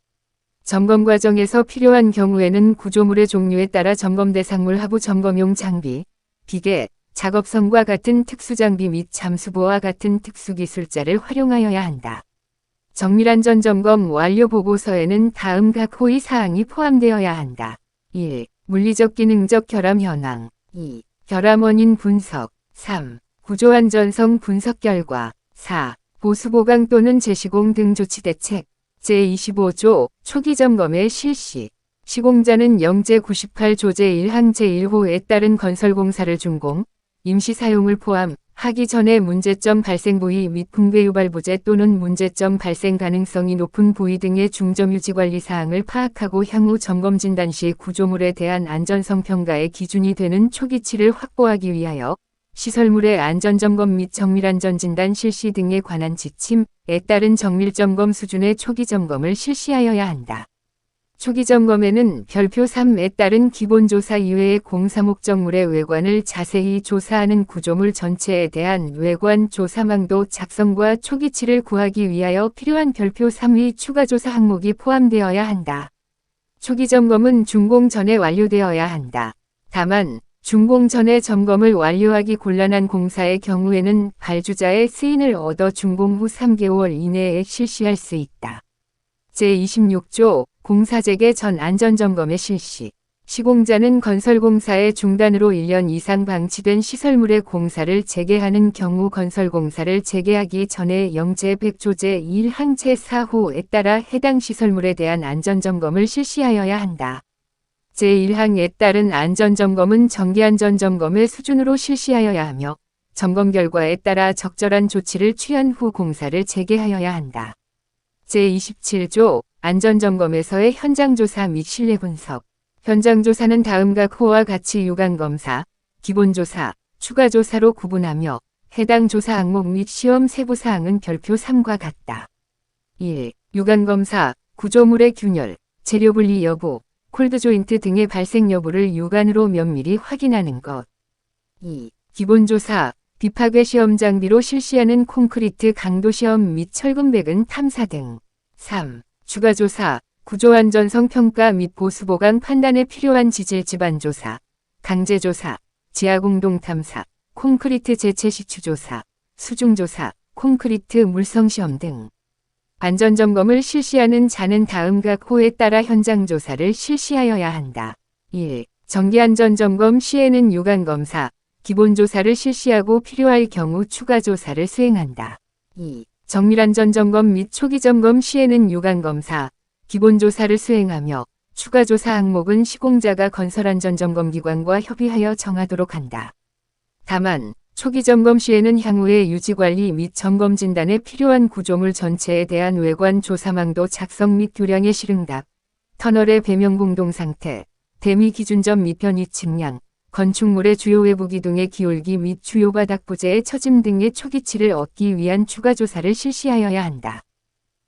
점검 과정에서 필요한 경우에는 구조물의 종류에 따라 점검 대상물 하부 점검용 장비, 비계, 작업선과 같은 특수장비 및 잠수보와 같은 특수기술자를 활용하여야 한다. 정밀안전점검 완료 보고서에는 다음 각 호의 사항이 포함되어야 한다. 1. 물리적 기능적 결함 현황. 2. 결함 원인 분석. 3. 구조안전성 분석 결과. 4. 보수보강 또는 재시공 등 조치 대책. 제25조 초기 점검의 실시. 시공자는 영제 98조 제1항 제1호에 따른 건설공사를 준공, 임시 사용을 포함하기 전에 문제점 발생 부위 및 붕괴 유발 부재 또는 문제점 발생 가능성이 높은 부위 등의 중점 유지 관리 사항을 파악하고 향후 점검 진단 시 구조물에 대한 안전성 평가의 기준이 되는 초기치를 확보하기 위하여 시설물의 안전점검 및 정밀안전진단 실시 등에 관한 지침에 따른 정밀점검 수준의 초기점검을 실시하여야 한다. 초기점검에는 별표 3에 따른 기본조사 이외의 공사 목적물의 외관을 자세히 조사하는 구조물 전체에 대한 외관 조사망도 작성과 초기치를 구하기 위하여 필요한 별표 3의 추가조사 항목이 포함되어야 한다. 초기점검은 준공 전에 완료되어야 한다. 다만 준공 전에 점검을 완료하기 곤란한 공사의 경우에는 발주자의 승인을 얻어 준공 후 3개월 이내에 실시할 수 있다. 제26조 공사재개 전 안전점검의 실시. 시공자는 건설공사의 중단으로 1년 이상 방치된 시설물의 공사를 재개하는 경우 건설공사를 재개하기 전에 영제 100조 제1항 제4호에 따라 해당 시설물에 대한 안전점검을 실시하여야 한다. 제1항에 따른 안전점검은 정기안전점검의 수준으로 실시하여야 하며 점검 결과에 따라 적절한 조치를 취한 후 공사를 재개하여야 한다. 제27조 안전점검에서의 현장조사 및 신뢰분석. 현장조사는 다음 각 호와 같이 유관검사, 기본조사, 추가조사로 구분하며 해당 조사 항목 및 시험 세부사항은 별표 3과 같다. 1. 유관검사, 구조물의 균열, 재료분리 여부, 콜드조인트 등의 발생 여부를 육안으로 면밀히 확인하는 것. 2. 기본조사, 비파괴 시험 장비로 실시하는 콘크리트 강도 시험 및 철근 배근 탐사 등. 3. 추가조사, 구조안전성 평가 및 보수보강 판단에 필요한 지질 지반 조사, 강제조사, 지하공동 탐사, 콘크리트 재체 시추 조사, 수중조사, 콘크리트 물성 시험 등. 안전점검을 실시하는 자는 다음 각 호에 따라 현장조사를 실시하여야 한다. 1. 정기안전점검 시에는 유관검사, 기본조사를 실시하고 필요할 경우 추가조사를 수행한다. 2. 정밀안전점검 및 초기점검 시에는 유관검사, 기본조사를 수행하며 추가조사 항목은 시공자가 건설안전점검기관과 협의하여 정하도록 한다. 다만 초기점검 시에는 향후의 유지관리 및 점검진단에 필요한 구조물 전체에 대한 외관 조사망도 작성 및 교량의 실응답, 터널의 배명 공동 상태, 대미 기준점 및 변이 측량, 건축물의 주요 외부 기둥의 기울기 및 주요 바닥 부재의 처짐 등의 초기치를 얻기 위한 추가조사를 실시하여야 한다.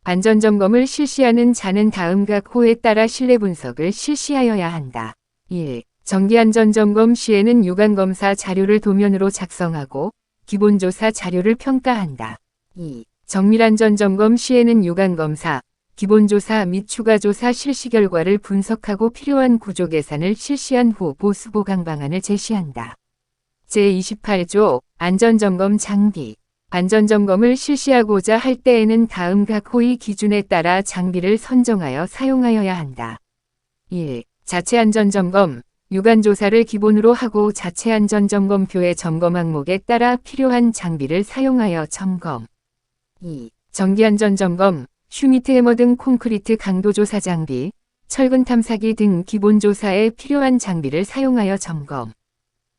안전점검을 실시하는 자는 다음 각 호에 따라 신뢰분석을 실시하여야 한다. 1. 정기안전점검 시에는 유관검사 자료를 도면으로 작성하고 기본조사 자료를 평가한다. 2. 정밀안전점검 시에는 유관검사, 기본조사 및 추가조사 실시 결과를 분석하고 필요한 구조계산을 실시한 후 보수보강 방안을 제시한다. 제28조 안전점검 장비. 안전점검을 실시하고자 할 때에는 다음 각 호의 기준에 따라 장비를 선정하여 사용하여야 한다. 1. 자체안전점검. 유관조사를 기본으로 하고 자체안전점검표의 점검 항목에 따라 필요한 장비를 사용하여 점검. 2. 정기안전점검. 슈미트 해머 등 콘크리트 강도조사 장비, 철근 탐사기 등 기본조사에 필요한 장비를 사용하여 점검.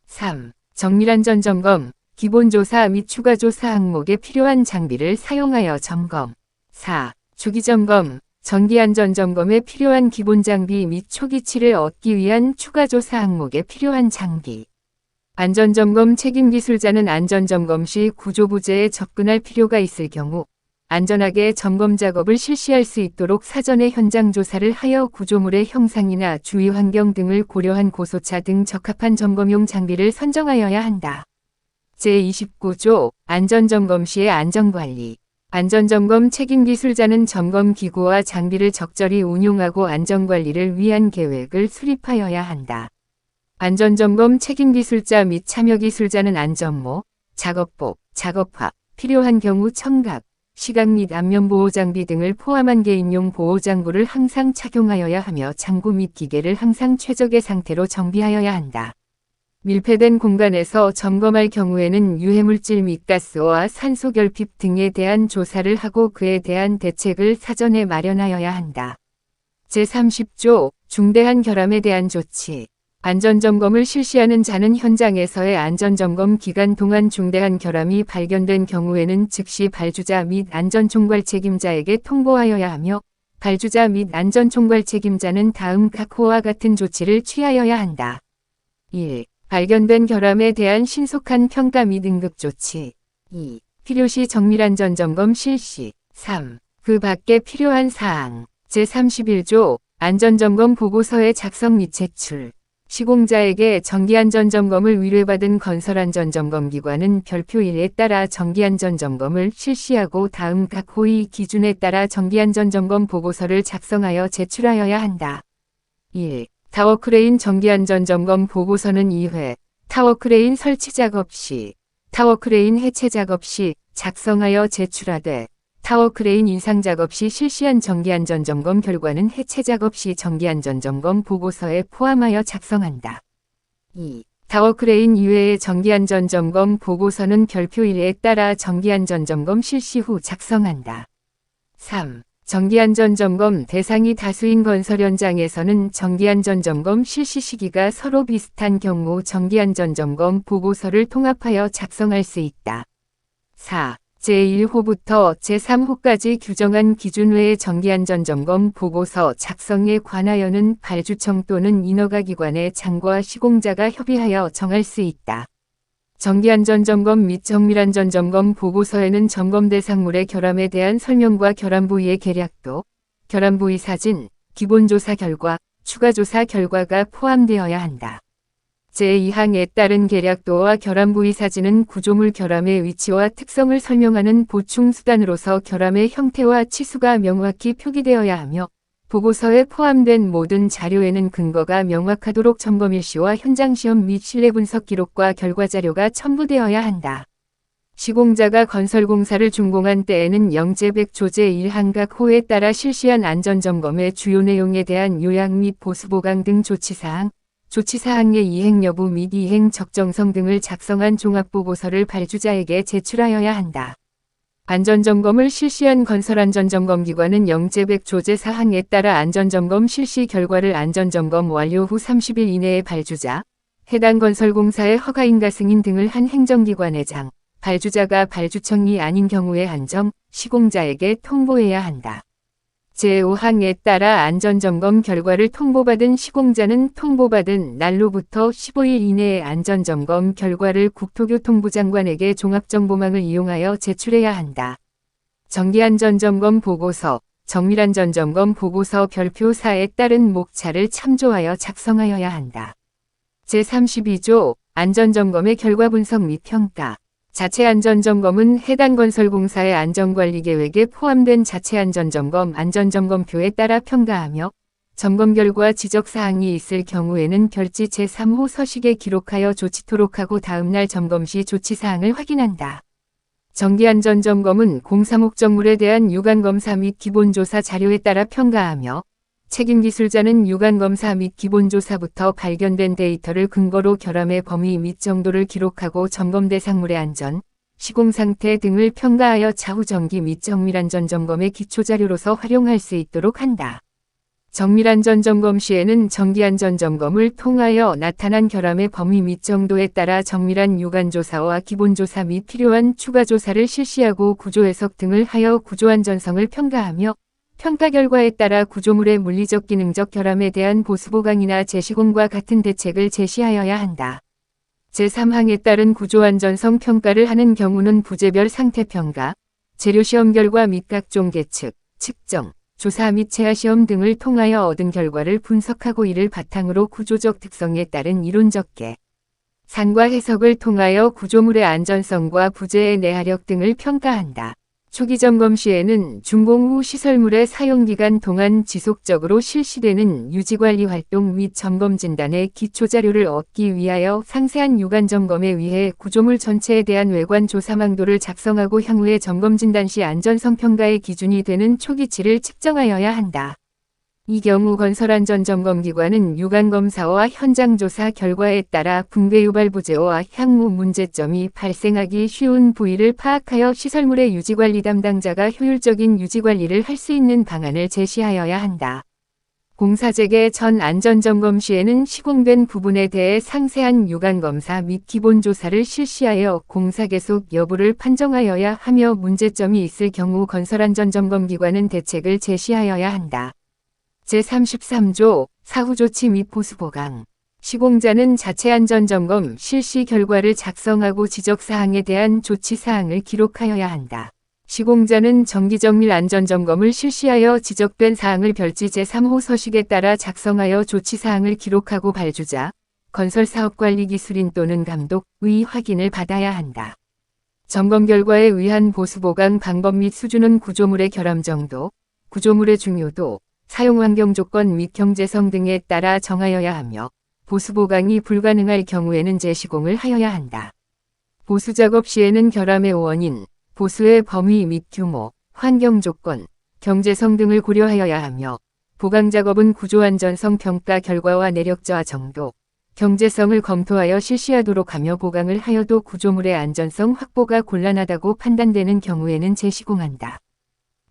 3. 정밀안전점검. 기본조사 및 추가조사 항목에 필요한 장비를 사용하여 점검. 4. 주기점검, 정기안전점검에 필요한 기본장비 및 초기치를 얻기 위한 추가조사 항목에 필요한 장비. 안전점검 책임기술자는 안전점검 시 구조부재에 접근할 필요가 있을 경우 안전하게 점검 작업을 실시할 수 있도록 사전에 현장 조사를 하여 구조물의 형상이나 주위 환경 등을 고려한 고소차 등 적합한 점검용 장비를 선정하여야 한다. 제29조 안전점검 시의 안전관리. 안전점검 책임기술자는 점검기구와 장비를 적절히 운용하고 안전관리를 위한 계획을 수립하여야 한다. 안전점검 책임기술자 및 참여기술자는 안전모, 작업복, 작업화, 필요한 경우 청각, 시각 및 안면보호장비 등을 포함한 개인용 보호장구를 항상 착용하여야 하며 장구 및 기계를 항상 최적의 상태로 정비하여야 한다. 밀폐된 공간에서 점검할 경우에는 유해물질 및 가스와 산소 결핍 등에 대한 조사를 하고 그에 대한 대책을 사전에 마련하여야 한다. 제30조 중대한 결함에 대한 조치. 안전점검을 실시하는 자는 현장에서의 안전점검 기간 동안 중대한 결함이 발견된 경우에는 즉시 발주자 및 안전총괄 책임자에게 통보하여야 하며 발주자 및 안전총괄 책임자는 다음 각호와 같은 조치를 취하여야 한다. 1. 발견된 결함에 대한 신속한 평가 및 응급조치. 2. 필요시 정밀안전점검 실시. 3. 그 밖에 필요한 사항. 제31조 안전점검 보고서의 작성 및 제출. 시공자에게 정기안전점검을 의뢰받은 건설안전점검기관은 별표 1에 따라 정기안전점검을 실시하고 다음 각 호의 기준에 따라 정기안전점검 보고서를 작성하여 제출하여야 한다. 1. 타워크레인 정기안전점검 보고서는 2회, 타워크레인 설치 작업 시, 타워크레인 해체 작업 시 작성하여 제출하되 타워크레인 인상 작업 시 실시한 정기안전점검 결과는 해체 작업 시 정기안전점검 보고서에 포함하여 작성한다. 2. 타워크레인 이외의 정기안전점검 보고서는 별표 1에 따라 정기안전점검 실시 후 작성한다. 3. 정기안전점검 대상이 다수인 건설 현장에서는 정기안전점검 실시 시기가 서로 비슷한 경우 정기안전점검 보고서를 통합하여 작성할 수 있다. 4. 제1호부터 제3호까지 규정한 기준 외의 정기안전점검 보고서 작성에 관하여는 발주청 또는 인허가 기관의 장과 시공자가 협의하여 정할 수 있다. 정기안전점검 및 정밀안전점검 보고서에는 점검 대상물의 결함에 대한 설명과 결함 부위의 계략도, 결함 부위 사진, 기본조사 결과, 추가조사 결과가 포함되어야 한다. 제2항에 따른 계략도와 결함 부위 사진은 구조물 결함의 위치와 특성을 설명하는 보충수단으로서 결함의 형태와 치수가 명확히 표기되어야 하며 보고서에 포함된 모든 자료에는 근거가 명확하도록 점검 일시와 현장시험 및 실내분석 기록과 결과자료가 첨부되어야 한다. 시공자가 건설공사를 준공한 때에는 영제100조 제1항 각 호에 따라 실시한 안전점검의 주요 내용에 대한 요약 및 보수보강 등 조치사항, 조치사항의 이행 여부 및 이행 적정성 등을 작성한 종합보고서를 발주자에게 제출하여야 한다. 안전점검을 실시한 건설안전점검기관은 영제100조 제4항에 따라 안전점검 실시 결과를 안전점검 완료 후 30일 이내에 발주자, 해당 건설공사의 허가인가 승인 등을 한 행정기관의 장, 발주자가 발주청이 아닌 경우에 한정, 시공자에게 통보해야 한다. 제5항에 따라 안전점검 결과를 통보받은 시공자는 통보받은 날로부터 15일 이내에 안전점검 결과를 국토교통부 장관에게 종합정보망을 이용하여 제출해야 한다. 정기안전점검 보고서, 정밀안전점검 보고서 별표 4에 따른 목차를 참조하여 작성하여야 한다. 제32조 안전점검의 결과 분석 및 평가. 자체 안전점검은 해당 건설공사의 안전관리 계획에 포함된 자체 안전점검 안전점검표에 따라 평가하며 점검 결과 지적사항이 있을 경우에는 별지 제3호 서식에 기록하여 조치토록 하고 다음날 점검 시 조치사항을 확인한다. 정기안전점검은 공사 목적물에 대한 유관검사 및 기본조사 자료에 따라 평가하며 책임기술자는 유관검사 및 기본조사부터 발견된 데이터를 근거로 결함의 범위 및 정도를 기록하고 점검 대상물의 안전, 시공상태 등을 평가하여 차후 정기 및 정밀안전점검의 기초자료로서 활용할 수 있도록 한다. 정밀안전점검 시에는 정기안전점검을 통하여 나타난 결함의 범위 및 정도에 따라 정밀한 유관조사와 기본조사 및 필요한 추가조사를 실시하고 구조해석 등을 하여 구조안전성을 평가하며 평가 결과에 따라 구조물의 물리적 기능적 결함에 대한 보수보강이나 재시공과 같은 대책을 제시하여야 한다. 제3항에 따른 구조안전성 평가를 하는 경우는 부재별 상태평가, 재료시험 결과 및 각종 계측, 측정, 조사 및 체하시험 등을 통하여 얻은 결과를 분석하고 이를 바탕으로 구조적 특성에 따른 이론적 계산과 해석을 통하여 구조물의 안전성과 부재의 내하력 등을 평가한다. 초기 점검 시에는 준공 후 시설물의 사용기간 동안 지속적으로 실시되는 유지관리 활동 및 점검 진단의 기초자료를 얻기 위하여 상세한 유관 점검에 의해 구조물 전체에 대한 외관 조사망도를 작성하고 향후의 점검 진단 시 안전성 평가의 기준이 되는 초기치를 측정하여야 한다. 이 경우 건설안전점검기관은 유관검사와 현장조사 결과에 따라 붕괴 유발 부재와 향후 문제점이 발생하기 쉬운 부위를 파악하여 시설물의 유지관리 담당자가 효율적인 유지관리를 할 수 있는 방안을 제시하여야 한다. 공사재개 전 안전점검 시에는 시공된 부분에 대해 상세한 유관검사 및 기본조사를 실시하여 공사 계속 여부를 판정하여야 하며 문제점이 있을 경우 건설안전점검기관은 대책을 제시하여야 한다. 제33조 사후조치 및 보수보강. 시공자는 자체 안전점검 실시 결과를 작성하고 지적사항에 대한 조치사항을 기록하여야 한다. 시공자는 정기정밀 안전점검을 실시하여 지적된 사항을 별지 제3호 서식에 따라 작성하여 조치사항을 기록하고 발주자, 건설사업관리기술인 또는 감독의 확인을 받아야 한다. 점검 결과에 의한 보수보강 방법 및 수준은 구조물의 결함 정도, 구조물의 중요도, 사용환경 조건 및 경제성 등에 따라 정하여야 하며 보수보강이 불가능할 경우에는 재시공을 하여야 한다. 보수작업 시에는 결함의 원인, 보수의 범위 및 규모, 환경 조건, 경제성 등을 고려하여야 하며 보강작업은 구조안전성 평가 결과와 내력저하 정도, 경제성을 검토하여 실시하도록 하며 보강을 하여도 구조물의 안전성 확보가 곤란하다고 판단되는 경우에는 재시공한다.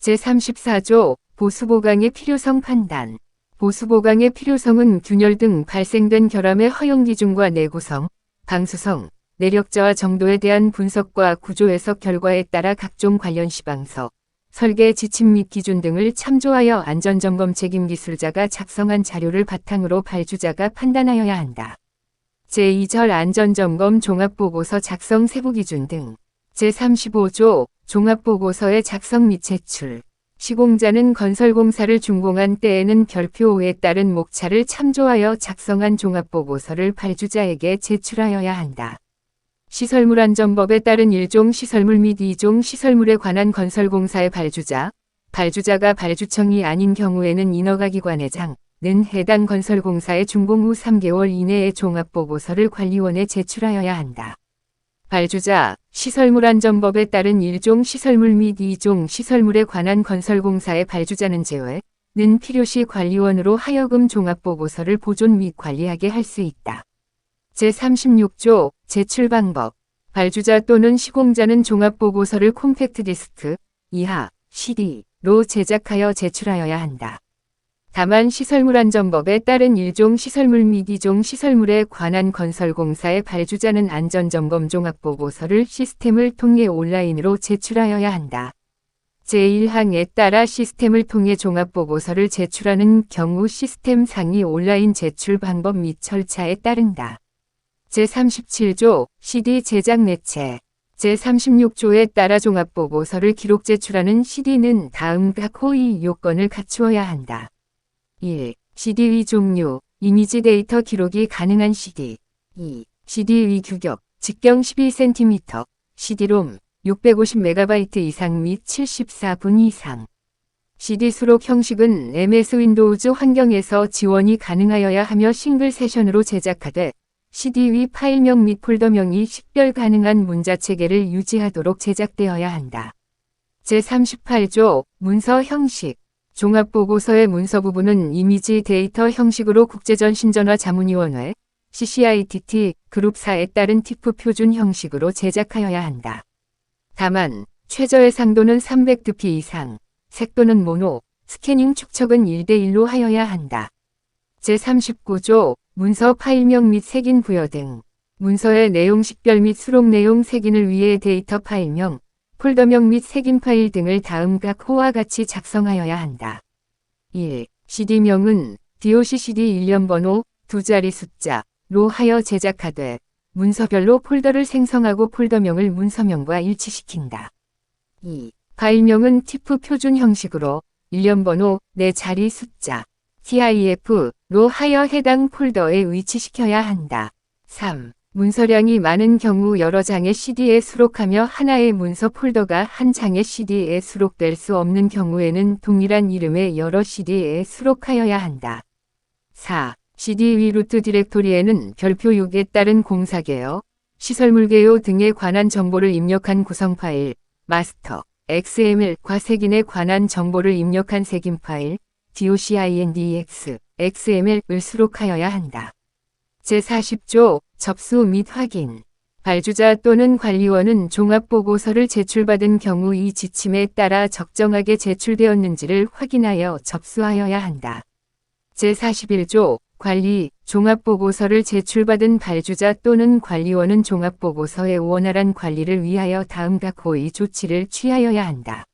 제34조 보수보강의 필요성 판단. 보수보강의 필요성은 균열 등 발생된 결함의 허용기준과 내구성, 방수성, 내력저하 정도에 대한 분석과 구조해석 결과에 따라 각종 관련 시방서, 설계 지침 및 기준 등을 참조하여 안전점검 책임기술자가 작성한 자료를 바탕으로 발주자가 판단하여야 한다. 제2절 안전점검 종합보고서 작성 세부기준 등. 제35조 종합보고서의 작성 및 제출. 시공자는 건설공사를 준공한 때에는 별표 5에 따른 목차를 참조하여 작성한 종합보고서를 발주자에게 제출하여야 한다. 시설물안전법에 따른 1종 시설물 및 2종 시설물에 관한 건설공사의 발주자가 발주청이 아닌 경우에는 인허가기관회장은 해당 건설공사의 준공 후 3개월 이내에 종합보고서를 관리원에 제출하여야 한다. 발주자, 시설물안전법에 따른 1종 시설물 및 2종 시설물에 관한 건설공사의 발주자는 제외는 필요시 관리원으로 하여금 종합보고서를 보존 및 관리하게 할 수 있다. 제36조 제출 방법. 발주자 또는 시공자는 종합보고서를 콤팩트 디스크 이하 CD로 제작하여 제출하여야 한다. 다만 시설물안전법에 따른 1종 시설물 및 2종 시설물에 관한 건설공사의 발주자는 안전점검 종합보고서를 시스템을 통해 온라인으로 제출하여야 한다. 제1항에 따라 시스템을 통해 종합보고서를 제출하는 경우 시스템 상위 온라인 제출 방법 및 절차에 따른다. 제37조 CD 제작 매체. 제36조에 따라 종합보고서를 기록 제출하는 CD는 다음 각 호의 요건을 갖추어야 한다. 1. CD의 종류, 이미지 데이터 기록이 가능한 CD. 2. CD의 규격, 직경 12cm, CD-ROM 650MB 이상 및 74분 이상. CD 수록 형식은 MS 윈도우즈 환경에서 지원이 가능하여야 하며 싱글 세션으로 제작하되 CD의 파일명 및 폴더명이 식별 가능한 문자 체계를 유지하도록 제작되어야 한다. 제38조 문서 형식. 종합보고서의 문서 부분은 이미지 데이터 형식으로 국제전신전화 자문위원회 CCITT 그룹사에 따른 TIFF 표준 형식으로 제작하여야 한다. 다만 최저의 상도는 300dp 이상, 색도는 모노, 스캐닝 축척은 1대1로 하여야 한다. 제39조 문서 파일명 및 색인 부여 등 문서의 내용 식별 및 수록 내용 색인을 위해 데이터 파일명, 폴더명 및 색인 파일 등을 다음 각 호와 같이 작성하여야 한다. 1. CD명은 DOCCD 일련번호 2자리 숫자로 하여 제작하되 문서별로 폴더를 생성하고 폴더명을 문서명과 일치시킨다. 2. 파일명은 TIFF 표준 형식으로 일련번호 4자리 숫자 TIF로 하여 해당 폴더에 위치시켜야 한다. 3. 문서량이 많은 경우 여러 장의 CD에 수록하며 하나의 문서 폴더가 한 장의 CD에 수록될 수 없는 경우에는 동일한 이름의 여러 CD에 수록하여야 한다. 4. CD 위 루트 디렉토리에는 별표 6에 따른 공사개요, 시설물 개요 등에 관한 정보를 입력한 구성 파일, 마스터, XML과 색인에 관한 정보를 입력한 색인 파일, DOCINDEX, XML을 수록하여야 한다. 제40조 접수 및 확인. 발주자 또는 관리원은 종합보고서를 제출받은 경우 이 지침에 따라 적정하게 제출되었는지를 확인하여 접수하여야 한다. 제41조 관리, 종합보고서를 제출받은 발주자 또는 관리원은 종합보고서의 원활한 관리를 위하여 다음 각 호의 조치를 취하여야 한다.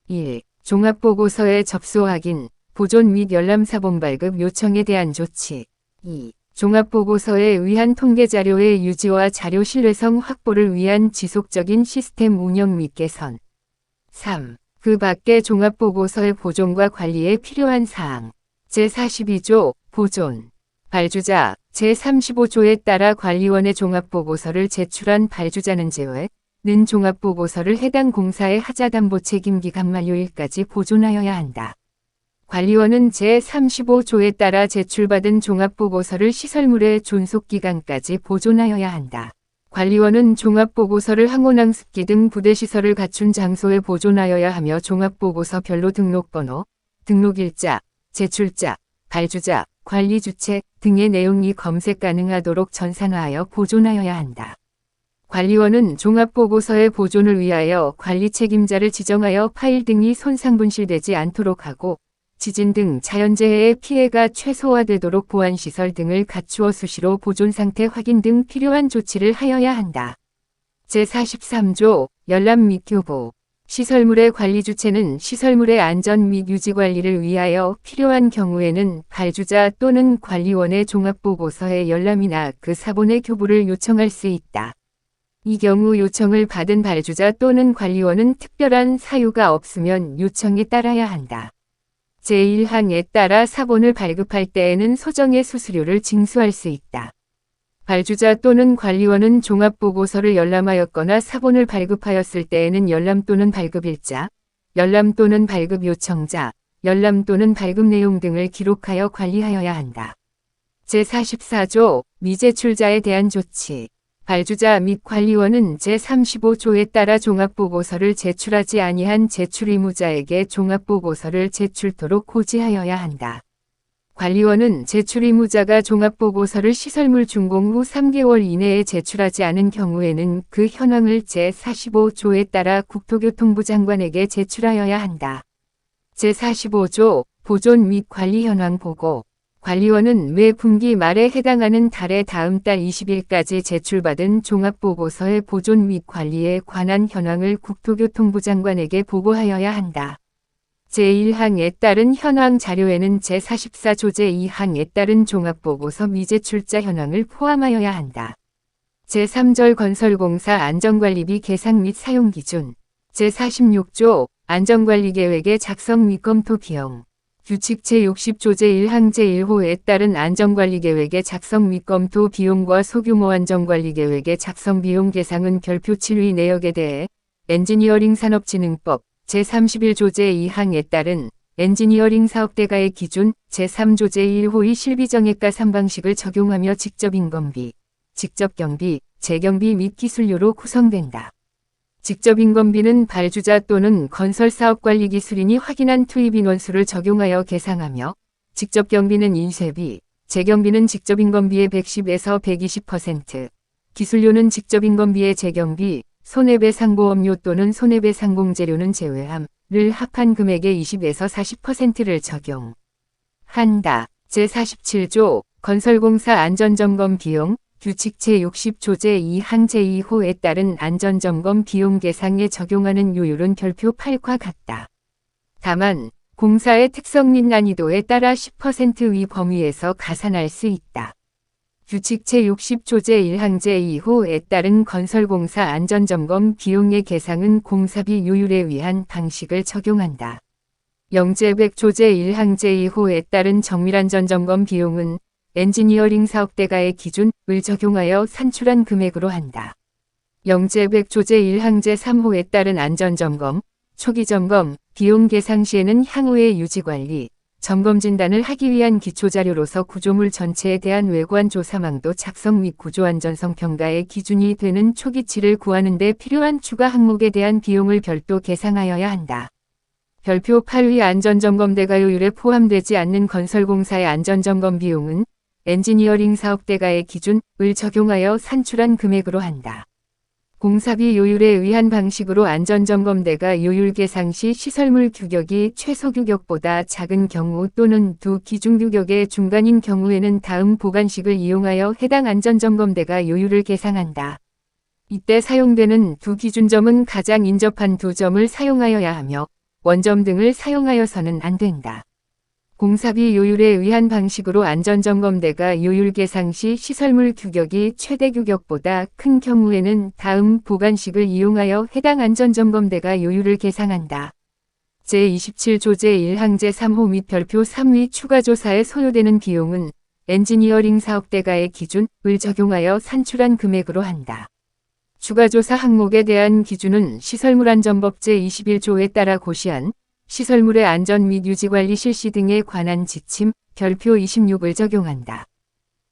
1. 종합보고서의 접수 확인, 보존 및 열람사본 발급 요청에 대한 조치. 2. 종합보고서에 의한 통계자료의 유지와 자료 신뢰성 확보를 위한 지속적인 시스템 운영 및 개선. 3. 그 밖의 종합보고서의 보존과 관리에 필요한 사항. 제42조 보존. 발주자 제35조에 따라 관리원의 종합보고서를 제출한 발주자는 제외는 종합보고서를 해당 공사의 하자담보 책임기간 만료일까지 보존하여야 한다. 관리원은 제35조에 따라 제출받은 종합보고서를 시설물의 존속기간까지 보존하여야 한다. 관리원은 종합보고서를 항온항습기 등 부대시설을 갖춘 장소에 보존하여야 하며 종합보고서별로 등록번호, 등록일자, 제출자, 발주자, 관리주체 등의 내용이 검색 가능하도록 전산화하여 보존하여야 한다. 관리원은 종합보고서의 보존을 위하여 관리 책임자를 지정하여 파일 등이 손상분실되지 않도록 하고 지진 등 자연재해의 피해가 최소화되도록 보안시설 등을 갖추어 수시로 보존상태 확인 등 필요한 조치를 하여야 한다. 제43조 열람 및 교보. 시설물의 관리 주체는 시설물의 안전 및 유지 관리를 위하여 필요한 경우에는 발주자 또는 관리원의 종합보고서의 열람이나 그 사본의 교부를 요청할 수 있다. 이 경우 요청을 받은 발주자 또는 관리원은 특별한 사유가 없으면 요청에 따라야 한다. 제1항에 따라 사본을 발급할 때에는 소정의 수수료를 징수할 수 있다. 발주자 또는 관리원은 종합보고서를 열람하였거나 사본을 발급하였을 때에는 열람 또는 발급일자, 열람 또는 발급 요청자, 열람 또는 발급 내용 등을 기록하여 관리하여야 한다. 제44조 미제출자에 대한 조치. 발주자 및 관리원은 제35조에 따라 종합보고서를 제출하지 아니한 제출 의무자에게 종합보고서를 제출토록 고지하여야 한다. 관리원은 제출 의무자가 종합보고서를 시설물 준공 후 3개월 이내에 제출하지 않은 경우에는 그 현황을 제45조에 따라 국토교통부 장관에게 제출하여야 한다. 제45조 보존 및 관리 현황 보고. 관리원은 매 분기 말에 해당하는 달의 다음 달 20일까지 제출받은 종합보고서의 보존 및 관리에 관한 현황을 국토교통부 장관에게 보고하여야 한다. 제1항에 따른 현황 자료에는 제44조 제2항에 따른 종합보고서 미제출자 현황을 포함하여야 한다. 제3절 건설공사 안전관리비 계상 및 사용기준. 제46조 안전관리계획의 작성 및 검토 비용. 규칙 제60조 제1항 제1호에 따른 안전관리계획의 작성 및 검토 비용과 소규모 안전관리계획의 작성 비용 계상은 별표 7위 내역에 대해 엔지니어링 산업진흥법 제31조 제2항에 따른 엔지니어링 사업대가의 기준 제3조 제1호의 실비정액과 3방식을 적용하며 직접인건비, 직접경비, 재경비 및 기술료로 구성된다. 직접인건비는 발주자 또는 건설사업관리기술인이 확인한 투입 인원수를 적용하여 계상하며 직접경비는 인쇄비, 재경비는 직접인건비의 110에서 120%, 기술료는 직접인건비의 재경비, 손해배상보험료 또는 손해배상공제료는 제외함 를 합한 금액의 20에서 40%를 적용한다. 제47조 건설공사 안전점검 비용 규칙 제60조 제2항 제2호에 따른 안전점검 비용 계상에 적용하는 요율은 별표 8과 같다. 다만 공사의 특성 및 난이도에 따라 10% 위 범위에서 가산할 수 있다. 규칙 제60조 제1항 제2호에 따른 건설공사 안전점검 비용의 계상은 공사비 요율에 의한 방식을 적용한다. 영제100조 제1항 제2호에 따른 정밀안전점검 비용은 엔지니어링 사업대가의 기준을 적용하여 산출한 금액으로 한다. 영제100조 제1항 제3호에 따른 안전점검, 초기점검, 비용 계상 시에는 향후의 유지관리, 점검 진단을 하기 위한 기초자료로서 구조물 전체에 대한 외관 조사망도 작성 및 구조안전성 평가의 기준이 되는 초기치를 구하는 데 필요한 추가 항목에 대한 비용을 별도 계상하여야 한다. 별표 8위 안전점검 대가요율에 포함되지 않는 건설공사의 안전점검 비용은 엔지니어링 사업대가의 기준을 적용하여 산출한 금액으로 한다. 공사비 요율에 의한 방식으로 안전점검대가 요율 계상 시 시설물 규격이 최소 규격보다 작은 경우 또는 두 기준 규격의 중간인 경우에는 다음 보관식을 이용하여 해당 안전점검대가 요율을 계상한다. 이때 사용되는 두 기준점은 가장 인접한 두 점을 사용하여야 하며 원점 등을 사용하여서는 안 된다. 공사비 요율에 의한 방식으로 안전점검대가 요율 계상 시 시설물 규격이 최대 규격보다 큰 경우에는 다음 보관식을 이용하여 해당 안전점검대가 요율을 계상한다. 제27조 제1항 제3호 및 별표 3위 추가조사에 소요되는 비용은 엔지니어링 사업대가의 기준을 적용하여 산출한 금액으로 한다. 추가조사 항목에 대한 기준은 시설물안전법 제21조에 따라 고시한 시설물의 안전 및 유지관리 실시 등에 관한 지침, 별표 26을 적용한다.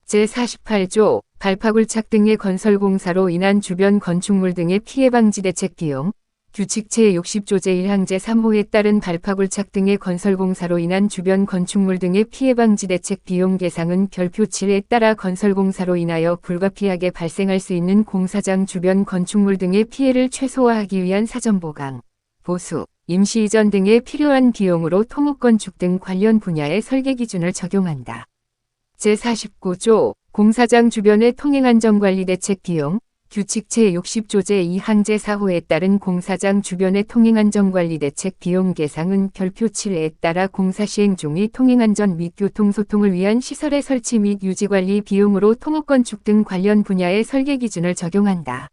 제48조, 발파굴착 등의 건설공사로 인한 주변 건축물 등의 피해방지 대책 비용, 규칙 제60조 제1항 제3호에 따른 발파굴착 등의 건설공사로 인한 주변 건축물 등의 피해방지 대책 비용 계상은 별표 7에 따라 건설공사로 인하여 불가피하게 발생할 수 있는 공사장 주변 건축물 등의 피해를 최소화하기 위한 사전보강, 보수, 임시 이전 등에 필요한 비용으로 토목건축 등 관련 분야의 설계 기준을 적용한다. 제49조 공사장 주변의 통행안전관리 대책 비용 규칙 제60조 제2항 제4호에 따른 공사장 주변의 통행안전관리 대책 비용 계상은 별표 7에 따라 공사 시행 중의 통행안전 및 교통소통을 위한 시설의 설치 및 유지관리 비용으로 토목건축 등 관련 분야의 설계 기준을 적용한다.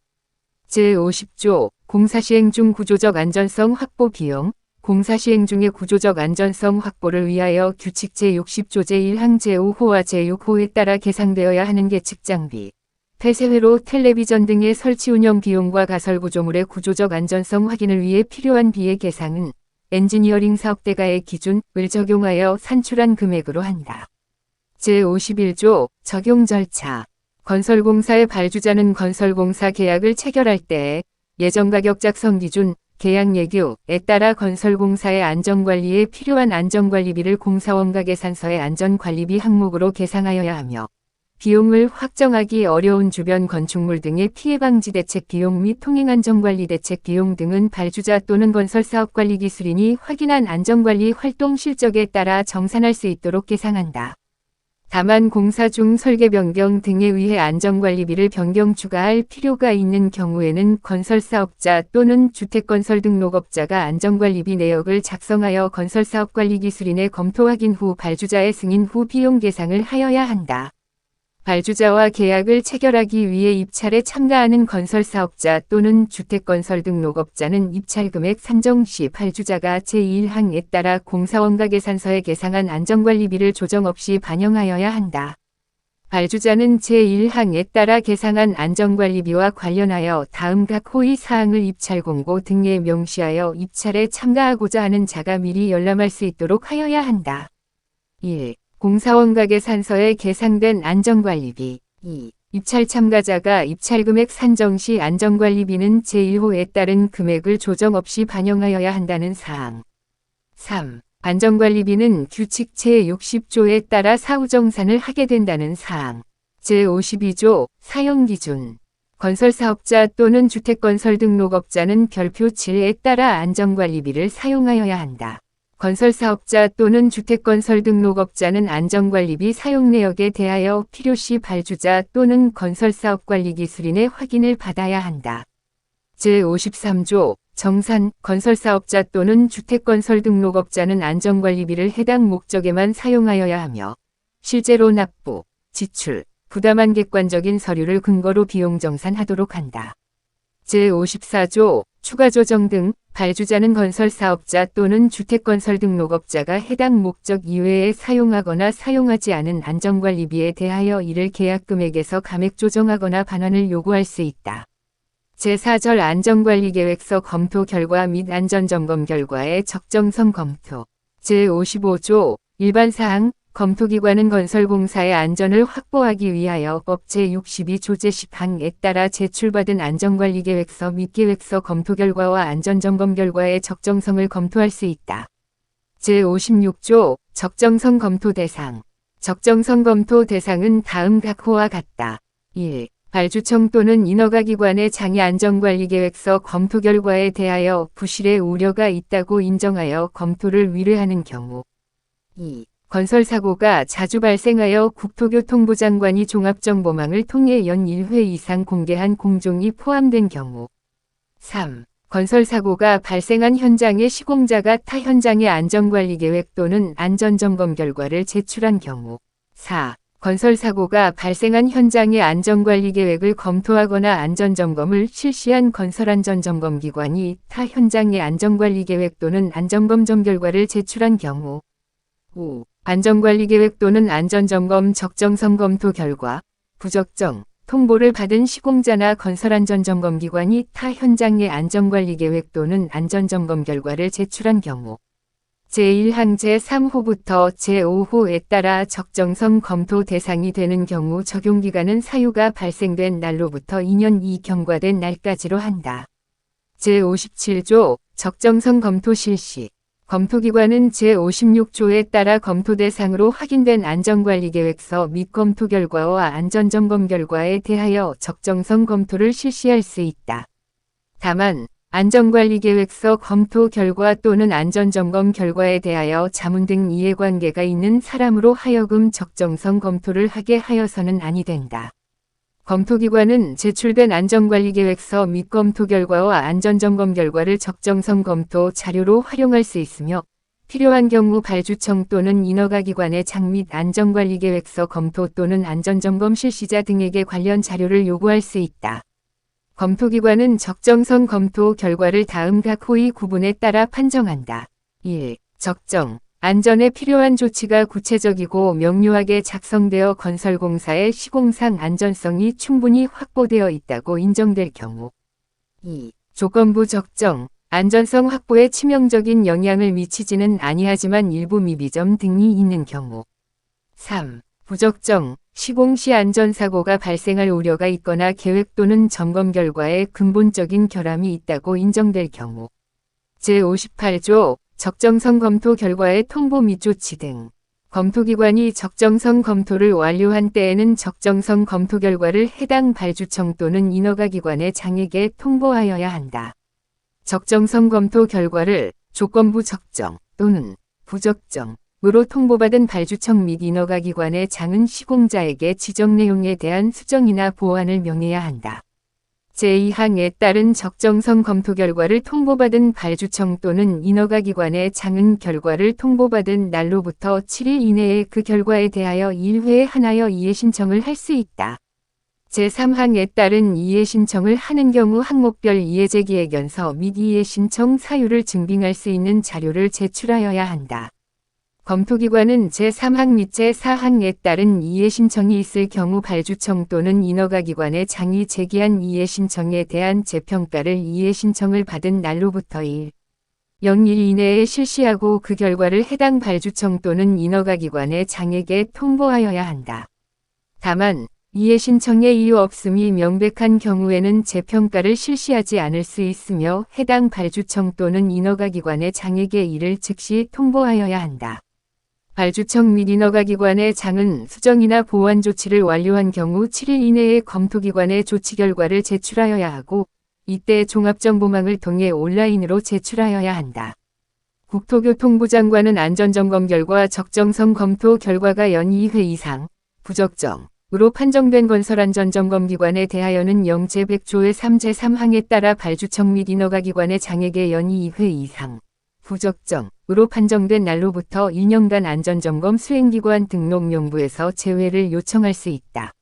제50조 공사 시행 중 구조적 안전성 확보 비용 공사 시행 중의 구조적 안전성 확보를 위하여 규칙 제60조 제1항 제5호와 제6호에 따라 계상되어야 하는 계측 장비, 폐쇄회로 텔레비전 등의 설치 운영 비용과 가설 구조물의 구조적 안전성 확인을 위해 필요한 비의 계상은 엔지니어링 사업대가의 기준을 적용하여 산출한 금액으로 한다. 제51조 적용 절차 건설공사의 발주자는 건설공사 계약을 체결할 때 예정가격 작성 기준, 계약 예규에 따라 건설공사의 안전관리에 필요한 안전관리비를 공사원가 계산서의 안전관리비 항목으로 계상하여야 하며 비용을 확정하기 어려운 주변 건축물 등의 피해방지 대책 비용 및 통행안전관리 대책 비용 등은 발주자 또는 건설사업관리기술인이 확인한 안전관리 활동 실적에 따라 정산할 수 있도록 계상한다. 다만 공사 중 설계 변경 등에 의해 안전관리비를 변경 추가할 필요가 있는 경우에는 건설사업자 또는 주택건설등록업자가 안전관리비 내역을 작성하여 건설사업관리기술인의 검토 확인 후 발주자의 승인 후 비용 계상을 하여야 한다. 발주자와 계약을 체결하기 위해 입찰에 참가하는 건설사업자 또는 주택건설등록업자는 입찰금액 산정 시 발주자가 제1항에 따라 공사원가 계산서에 계상한 안전관리비를 조정 없이 반영하여야 한다. 발주자는 제1항에 따라 계상한 안전관리비와 관련하여 다음 각 호의 사항을 입찰 공고 등에 명시하여 입찰에 참가하고자 하는 자가 미리 열람할 수 있도록 하여야 한다. 1. 공사원가 계산서에 계상된 안전관리비 2. 입찰 참가자가 입찰금액 산정 시 안전관리비는 제1호에 따른 금액을 조정 없이 반영하여야 한다는 사항 3. 안전관리비는 규칙 제60조에 따라 사후정산을 하게 된다는 사항 제52조 사용기준 건설사업자 또는 주택건설 등록업자는 별표 7에 따라 안전관리비를 사용하여야 한다. 건설사업자 또는 주택건설 등록업자는 안전관리비 사용 내역에 대하여 필요시 발주자 또는 건설사업관리기술인의 확인을 받아야 한다. 제53조 정산, 건설사업자 또는 주택건설 등록업자는 안전관리비를 해당 목적에만 사용하여야 하며 실제로 납부, 지출, 부담한 객관적인 서류를 근거로 비용 정산하도록 한다. 제54조 추가 조정 등 발주자는 건설사업자 또는 주택건설 등록업자가 해당 목적 이외에 사용하거나 사용하지 않은 안전관리비에 대하여 이를 계약금액에서 감액 조정하거나 반환을 요구할 수 있다. 제4절 안전관리계획서 검토 결과 및 안전점검 결과의 적정성 검토. 제55조 일반사항 검토기관은 건설공사의 안전을 확보하기 위하여 법 제62조 제10항에 따라 제출받은 안전관리계획서 및 계획서 검토 결과와 안전점검 결과의 적정성을 검토할 수 있다. 제56조 적정성 검토 대상. 적정성 검토 대상은 다음 각호와 같다. 1. 발주청 또는 인허가기관의 장애 안전관리계획서 검토 결과에 대하여 부실의 우려가 있다고 인정하여 검토를 위례하는 경우. 2. 건설사고가 자주 발생하여 국토교통부 장관이 종합정보망을 통해 연 1회 이상 공개한 공종이 포함된 경우. 3. 건설사고가 발생한 현장의 시공자가 타 현장의 안전관리계획 또는 안전점검 결과를 제출한 경우. 4. 건설사고가 발생한 현장의 안전관리계획을 검토하거나 안전점검을 실시한 건설안전점검기관이 타 현장의 안전관리계획 또는 안전검점 결과를 제출한 경우. 5. 안전관리계획 또는 안전점검 적정성 검토 결과, 부적정, 통보를 받은 시공자나 건설안전점검기관이 타 현장의 안전관리계획 또는 안전점검 결과를 제출한 경우. 제1항 제3호부터 제5호에 따라 적정성 검토 대상이 되는 경우 적용기간은 사유가 발생된 날로부터 2년 이 경과된 날까지로 한다. 제57조 적정성 검토 실시. 검토기관은 제56조에 따라 검토 대상으로 확인된 안전관리계획서 및 검토 결과와 안전점검 결과에 대하여 적정성 검토를 실시할 수 있다. 다만 안전관리계획서 검토 결과 또는 안전점검 결과에 대하여 자문 등 이해관계가 있는 사람으로 하여금 적정성 검토를 하게 하여서는 아니 된다. 검토기관은 제출된 안전관리계획서 및 검토 결과와 안전점검 결과를 적정성 검토 자료로 활용할 수 있으며 필요한 경우 발주청 또는 인허가기관의 장 및 안전관리계획서 검토 또는 안전점검 실시자 등에게 관련 자료를 요구할 수 있다. 검토기관은 적정성 검토 결과를 다음 각 호의 구분에 따라 판정한다. 1. 적정. 안전에 필요한 조치가 구체적이고 명료하게 작성되어 건설공사의 시공상 안전성이 충분히 확보되어 있다고 인정될 경우. 2. 조건부 적정. 안전성 확보에 치명적인 영향을 미치지는 아니하지만 일부 미비점 등이 있는 경우. 3. 부적정. 시공 시 안전사고가 발생할 우려가 있거나 계획 또는 점검 결과에 근본적인 결함이 있다고 인정될 경우. 제58조 적정성 검토 결과의 통보 및 조치 등. 검토기관이 적정성 검토를 완료한 때에는 적정성 검토 결과를 해당 발주청 또는 인허가기관의 장에게 통보하여야 한다. 적정성 검토 결과를 조건부 적정 또는 부적정으로 통보받은 발주청 및 인허가기관의 장은 시공자에게 지정 내용에 대한 수정이나 보완을 명해야 한다. 제2항에 따른 적정성 검토 결과를 통보받은 발주청 또는 인허가기관의 장은 결과를 통보받은 날로부터 7일 이내에 그 결과에 대하여 1회에 한하여 이해 신청을 할 수 있다. 제3항에 따른 이해 신청을 하는 경우 항목별 이해 제기의견서 및 이해 신청 사유를 증빙할 수 있는 자료를 제출하여야 한다. 검토기관은 제3항 및 제4항에 따른 이해 신청이 있을 경우 발주청 또는 인허가기관의 장이 제기한 이해 신청에 대한 재평가를 이해 신청을 받은 날로부터 0일 이내에 실시하고 그 결과를 해당 발주청 또는 인허가기관의 장에게 통보하여야 한다. 다만 이해 신청에 이유 없음이 명백한 경우에는 재평가를 실시하지 않을 수 있으며 해당 발주청 또는 인허가기관의 장에게 이를 즉시 통보하여야 한다. 발주청 및 인허가기관의 장은 수정이나 보완 조치를 완료한 경우 7일 이내에 검토기관의 조치 결과를 제출하여야 하고 이때 종합정보망을 통해 온라인으로 제출하여야 한다. 국토교통부 장관은 안전점검 결과 적정성 검토 결과가 연 2회 이상 부적정으로 판정된 건설안전점검기관에 대하여는 영제 100조의 3제 3항에 따라 발주청 및 인허가기관의 장에게 연 2회 이상 부적정으로 판정된 날로부터 1년간 안전점검 수행기관 등록명부에서 제외를 요청할 수 있다.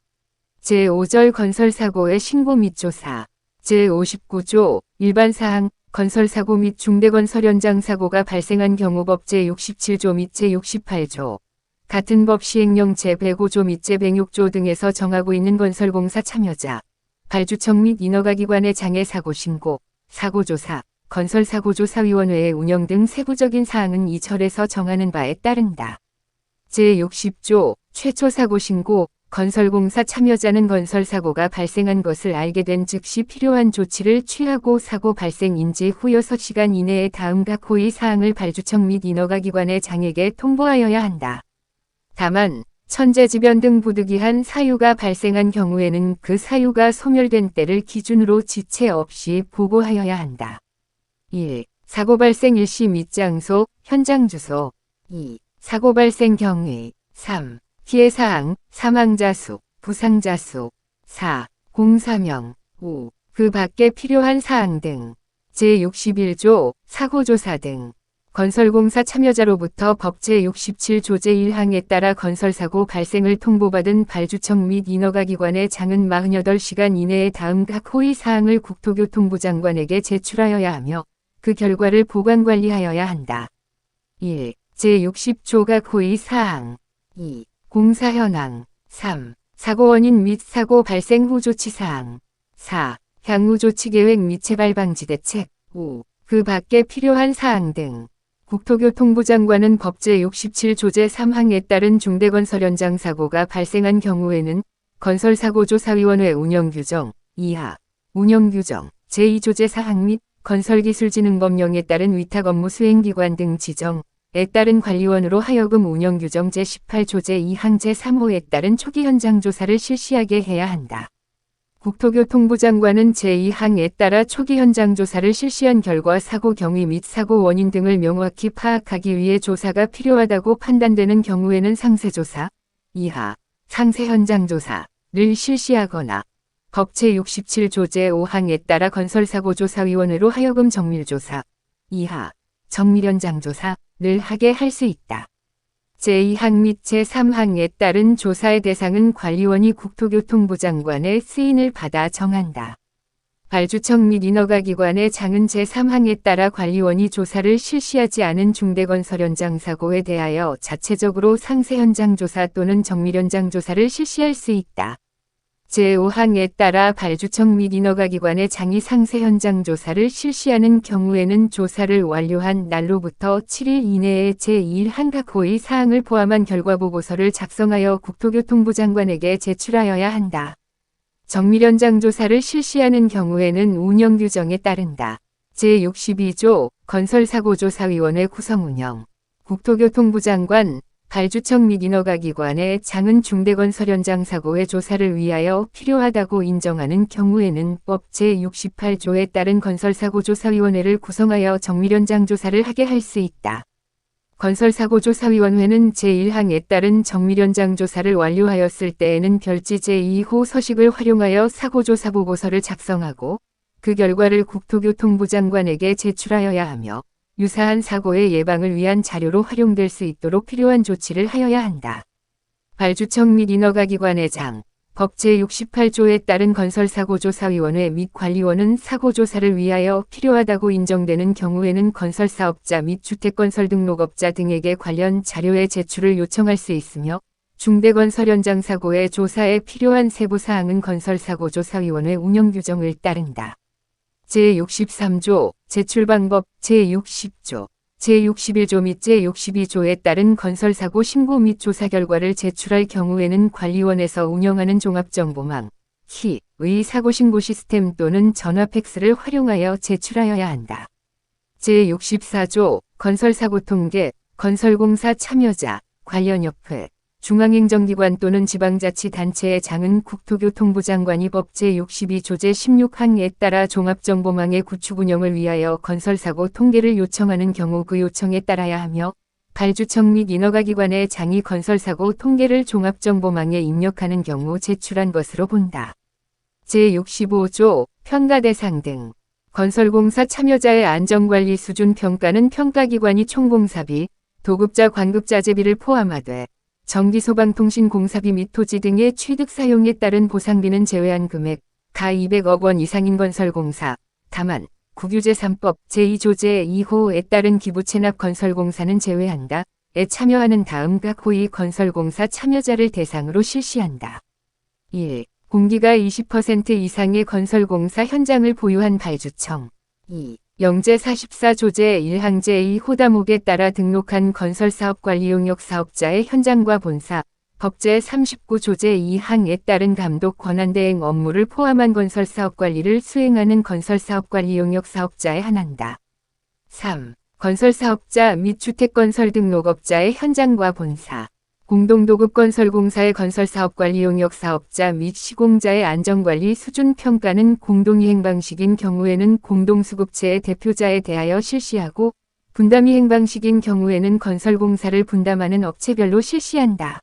제5절 건설사고의 신고 및 조사 제59조 일반사항 건설사고 및 중대건설 현장 사고가 발생한 경우 법 제67조 및 제68조 같은 법 시행령 제105조 및 제106조 등에서 정하고 있는 건설공사 참여자, 발주청 및 인허가기관의 장애 사고신고, 사고조사, 건설사고조사위원회의 운영 등 세부적인 사항은 이 절에서 정하는 바에 따른다. 제60조 최초 사고신고 건설공사 참여자는 건설사고가 발생한 것을 알게 된 즉시 필요한 조치를 취하고 사고 발생 인지 후 6시간 이내에 다음 각 호의 사항을 발주청 및 인허가기관의 장에게 통보하여야 한다. 다만 천재지변 등 부득이한 사유가 발생한 경우에는 그 사유가 소멸된 때를 기준으로 지체 없이 보고하여야 한다. 1. 사고 발생 일시 및 장소, 현장 주소 2. 사고 발생 경위 3. 피해사항, 사망자 수, 부상자 수 4. 공사명 5. 그 밖에 필요한 사항 등 제61조, 사고조사 등 건설공사 참여자로부터 법 제67조 제1항에 따라 건설사고 발생을 통보받은 발주청 및 인허가기관의 장은 48시간 이내에 다음 각 호의 사항을 국토교통부 장관에게 제출하여야 하며 그 결과를 보관관리하여야 한다. 1. 제60조 각 호의 사항 2. 공사 현황 3. 사고 원인 및 사고 발생 후 조치 사항 4. 향후 조치 계획 및 재발 방지 대책 5. 그 밖에 필요한 사항 등 국토교통부 장관은 법 제67조 제3항에 따른 중대건설 현장 사고가 발생한 경우에는 건설사고조사위원회 운영규정, 이하, 운영규정, 제2조 제4항 및 건설기술진흥법령에 따른 위탁 업무 수행기관 등 지정에 따른 관리원으로 하여금 운영규정 제18조 제2항 제3호에 따른 초기 현장 조사를 실시하게 해야 한다. 국토교통부 장관은 제2항에 따라 초기 현장 조사를 실시한 결과 사고 경위 및 사고 원인 등을 명확히 파악하기 위해 조사가 필요하다고 판단되는 경우에는 상세조사, 이하, 상세 현장 조사를 실시하거나 법 제67조 제5항에 따라 건설사고조사위원회로 하여금 정밀조사, 이하, 정밀현장 조사를 하게 할 수 있다. 제2항 및 제3항에 따른 조사의 대상은 관리원이 국토교통부 장관의 승인을 받아 정한다. 발주청 및 인허가기관의 장은 제3항에 따라 관리원이 조사를 실시하지 않은 중대건설 현장 사고에 대하여 자체적으로 상세 현장 조사 또는 정밀현장 조사를 실시할 수 있다. 제5항에 따라 발주청 및 인허가기관의 장이 상세 현장 조사를 실시하는 경우에는 조사를 완료한 날로부터 7일 이내에 제1항 각 호의 사항을 포함한 결과보고서를 작성하여 국토교통부 장관에게 제출하여야 한다. 정밀현장 조사를 실시하는 경우에는 운영규정에 따른다. 제62조 건설사고조사위원회 구성운영 국토교통부 장관 발주청 및 인허가기관의 장은 중대건설 현장 사고의 조사를 위하여 필요하다고 인정하는 경우에는 법 제68조에 따른 건설사고조사위원회를 구성하여 정밀현장 조사를 하게 할 수 있다. 건설사고조사위원회는 제1항에 따른 정밀현장 조사를 완료하였을 때에는 별지 제2호 서식을 활용하여 사고조사 보고서를 작성하고 그 결과를 국토교통부 장관에게 제출하여야 하며 유사한 사고의 예방을 위한 자료로 활용될 수 있도록 필요한 조치를 하여야 한다. 발주청 및 인허가기관의 장, 법 제68조에 따른 건설사고조사위원회 및 관리원은 사고조사를 위하여 필요하다고 인정되는 경우에는 건설사업자 및 주택건설 등록업자 등에게 관련 자료의 제출을 요청할 수 있으며 중대건설 현장 사고의 조사에 필요한 세부사항은 건설사고조사위원회 운영규정을 따른다. 제63조, 제출방법, 제60조, 제61조 및 제62조에 따른 건설사고 신고 및 조사 결과를 제출할 경우에는 관리원에서 운영하는 종합정보망, 의 사고신고 시스템 또는 전화 팩스를 활용하여 제출하여야 한다. 제64조, 건설사고 통계, 건설공사 참여자, 관련 협회, 중앙행정기관 또는 지방자치단체의 장은 국토교통부 장관이 법 제62조 제16항에 따라 종합정보망의 구축 운영을 위하여 건설사고 통계를 요청하는 경우 그 요청에 따라야 하며 발주청 및 인허가기관의 장이 건설사고 통계를 종합정보망에 입력하는 경우 제출한 것으로 본다. 제65조 평가 대상 등 건설공사 참여자의 안전관리 수준 평가는 평가기관이 총공사비, 도급자 관급자재비를 포함하되 전기소방통신 공사비 및 토지 등의 취득 사용에 따른 보상비는 제외한 금액, 가 200억 원 이상인 건설공사, 다만 국유재 3법 제2조 제2호에 따른 기부채납 건설공사는 제외한다. 에 참여하는 다음 각 호위 건설공사 참여자를 대상으로 실시한다. 1. 공기가 20% 이상의 건설공사 현장을 보유한 발주청. 2. 영제 44조 제1항 제2호 다목에 따라 등록한 건설사업관리용역 사업자의 현장과 본사, 법 제39조 제2항에 따른 감독 권한대행 업무를 포함한 건설사업관리를 수행하는 건설사업관리용역 사업자에 한한다. 3. 건설사업자 및 주택건설 등록업자의 현장과 본사, 공동도급건설공사의 건설사업관리용역 사업자 및 시공자의 안전관리 수준평가는 공동이행 방식인 경우에는 공동수급체의 대표자에 대하여 실시하고 분담이행 방식인 경우에는 건설공사를 분담하는 업체별로 실시한다.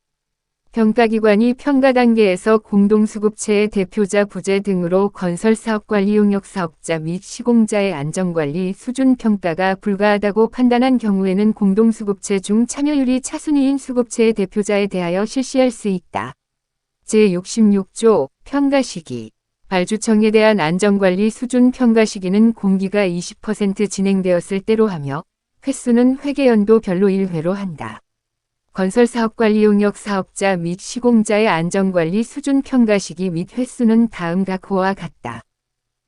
평가기관이 평가 단계에서 공동수급체의 대표자 부재 등으로 건설사업관리용역 사업자 및 시공자의 안전관리 수준평가가 불가하다고 판단한 경우에는 공동수급체 중 참여율이 차순위인 수급체의 대표자에 대하여 실시할 수 있다. 제66조 평가시기. 발주청에 대한 안전관리 수준평가 시기는 공기가 20% 진행되었을 때로 하며 횟수는 회계연도별로 1회로 한다. 건설사업관리용역 사업자 및 시공자의 안전관리 수준평가 시기 및 횟수는 다음 각 호와 같다.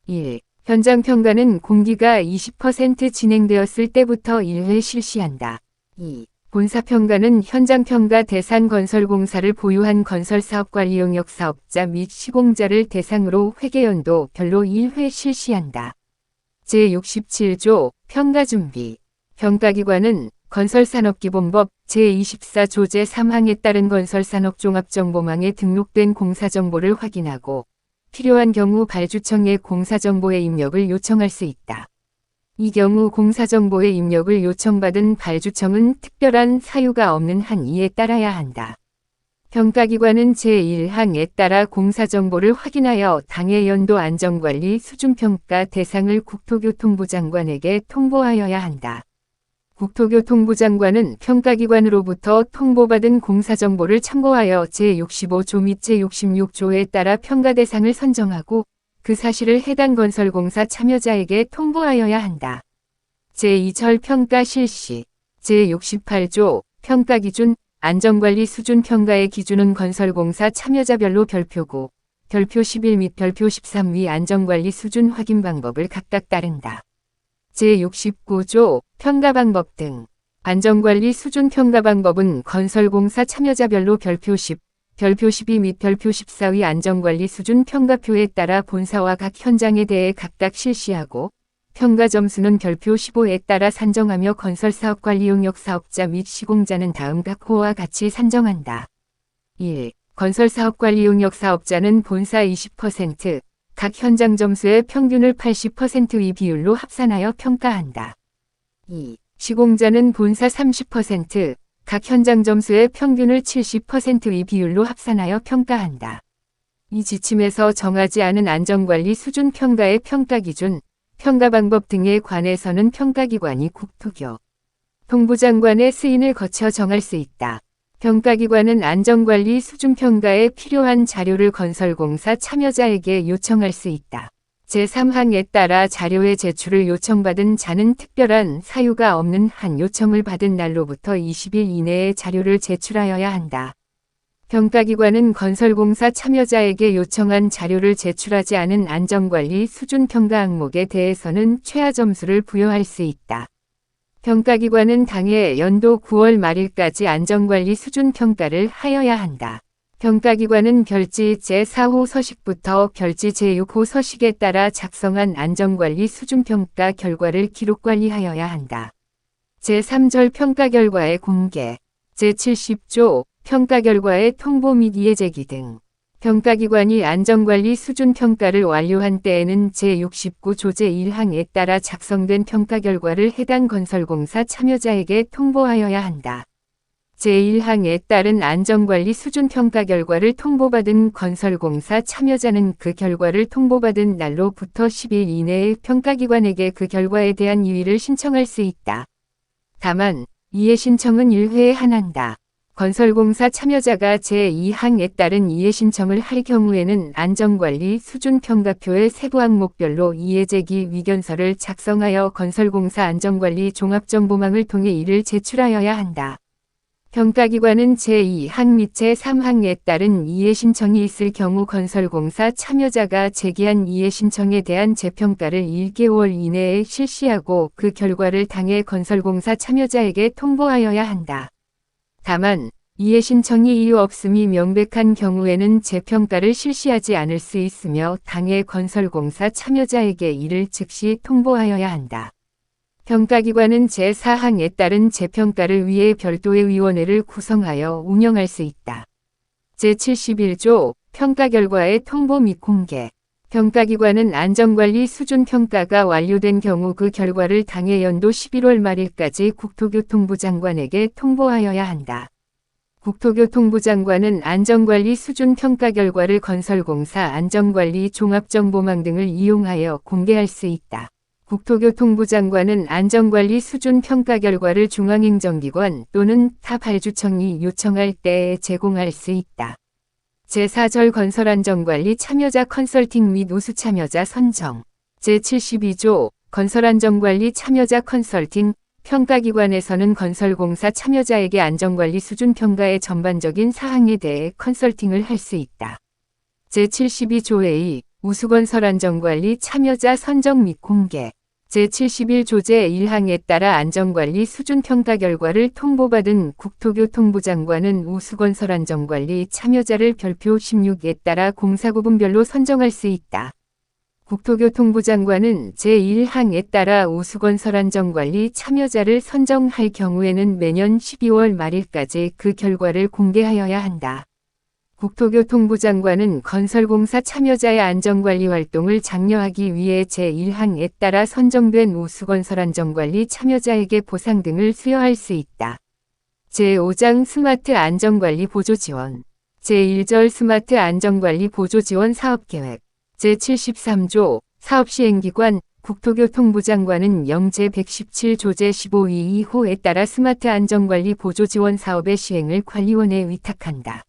1. 현장평가는 공기가 20% 진행되었을 때부터 1회 실시한다. 2. 본사평가는 현장평가 대상 건설공사를 보유한 건설사업관리용역 사업자 및 시공자를 대상으로 회계연도 별로 1회 실시한다. 제67조 평가준비. 평가기관은 건설산업기본법 제24조 제3항에 따른 건설산업종합정보망에 등록된 공사정보를 확인하고 필요한 경우 발주청에 공사정보의 입력을 요청할 수 있다. 이 경우 공사정보의 입력을 요청받은 발주청은 특별한 사유가 없는 한 이에 따라야 한다. 평가기관은 제1항에 따라 공사정보를 확인하여 당해 연도 안전관리 수준평가 대상을 국토교통부 장관에게 통보하여야 한다. 국토교통부 장관은 평가기관으로부터 통보받은 공사정보를 참고하여 제65조 및 제66조에 따라 평가 대상을 선정하고 그 사실을 해당 건설공사 참여자에게 통보하여야 한다. 제2절 평가 실시. 제68조 평가기준. 안전관리 수준 평가의 기준은 건설공사 참여자별로 별표고 별표 11 및 별표 13 위 안전관리 수준 확인 방법을 각각 따른다. 제69조 평가방법 등. 안전관리 수준 평가방법은 건설공사 참여자별로 별표 10, 별표 12 및 별표 14위 안전관리 수준 평가표에 따라 본사와 각 현장에 대해 각각 실시하고 평가 점수는 별표 15에 따라 산정하며 건설사업관리용역 사업자 및 시공자는 다음 각 호와 같이 산정한다. 1. 건설사업관리용역 사업자는 본사 20%, 각 현장 점수의 평균을 80%의 비율로 합산하여 평가한다. 2. 시공자는 본사 30%, 각 현장 점수의 평균을 70%의 비율로 합산하여 평가한다. 이 지침에서 정하지 않은 안전관리 수준 평가의 평가 기준, 평가 방법 등에 관해서는 평가기관이 국토교통부 장관의 스인을 거쳐 정할 수 있다. 평가기관은 안전관리 수준평가에 필요한 자료를 건설공사 참여자에게 요청할 수 있다. 제3항에 따라 자료의 제출을 요청받은 자는 특별한 사유가 없는 한 요청을 받은 날로부터 20일 이내에 자료를 제출하여야 한다. 평가기관은 건설공사 참여자에게 요청한 자료를 제출하지 않은 안전관리 수준평가 항목에 대해서는 최하 점수를 부여할 수 있다. 평가기관은 당해 연도 9월 말일까지 안전관리 수준평가를 하여야 한다. 평가기관은 결지 제4호 서식부터 결지 제6호 서식에 따라 작성한 안전관리 수준평가 결과를 기록관리하여야 한다. 제3절 평가 결과의 공개. 제70조 평가 결과의 통보 및 이해 제기 등. 평가기관이 안전관리 수준 평가를 완료한 때에는 제69조 제1항에 따라 작성된 평가 결과를 해당 건설공사 참여자에게 통보하여야 한다. 제1항에 따른 안전관리 수준 평가 결과를 통보받은 건설공사 참여자는 그 결과를 통보받은 날로부터 10일 이내에 평가기관에게 그 결과에 대한 이의를 신청할 수 있다. 다만 이해 신청은 1회에 한한다. 건설공사 참여자가 제2항에 따른 이해 신청을 할 경우에는 안전관리 수준평가표의 세부 항목별로 이해제기 위견서를 작성하여 건설공사 안전관리 종합정보망을 통해 이를 제출하여야 한다. 평가기관은 제2항 및 제3항에 따른 이해 신청이 있을 경우 건설공사 참여자가 제기한 이해 신청에 대한 재평가를 1개월 이내에 실시하고 그 결과를 당해 건설공사 참여자에게 통보하여야 한다. 다만 이해 신청이 이유 없음이 명백한 경우에는 재평가를 실시하지 않을 수 있으며 당해 건설공사 참여자에게 이를 즉시 통보하여야 한다. 평가기관은 제4항에 따른 재평가를 위해 별도의 위원회를 구성하여 운영할 수 있다. 제71조 평가 결과의 통보 및 공개. 평가기관은 안전관리 수준 평가가 완료된 경우 그 결과를 당해 연도 11월 말일까지 국토교통부 장관에게 통보하여야 한다. 국토교통부 장관은 안전관리 수준 평가 결과를 건설공사 안전관리 종합정보망 등을 이용하여 공개할 수 있다. 국토교통부 장관은 안전관리 수준 평가 결과를 중앙행정기관 또는 타 발주청이 요청할 때에 제공할 수 있다. 제4절 건설안전관리 참여자 컨설팅 및 우수 참여자 선정. 제72조 건설안전관리 참여자 컨설팅. 평가기관에서는 건설공사 참여자에게 안전관리 수준 평가의 전반적인 사항에 대해 컨설팅을 할 수 있다. 제72조 A 우수건설안전관리 참여자 선정 및 공개. 제71조 제1항에 따라 안전관리 수준 평가 결과를 통보받은 국토교통부 장관은 우수건설안전관리 참여자를 별표 16에 따라 공사구분별로 선정할 수 있다. 국토교통부 장관은 제1항에 따라 우수건설안전관리 참여자를 선정할 경우에는 매년 12월 말일까지 그 결과를 공개하여야 한다. 국토교통부 장관은 건설공사 참여자의 안전관리 활동을 장려하기 위해 제1항에 따라 선정된 우수건설안전관리 참여자에게 보상 등을 수여할 수 있다. 제5장 스마트 안전관리 보조지원. 제1절 스마트 안전관리 보조지원 사업계획. 제73조 사업시행기관 국토교통부 장관은 영제 117조 제15위2호에 따라 스마트 안전관리 보조지원 사업의 시행을 관리원에 위탁한다.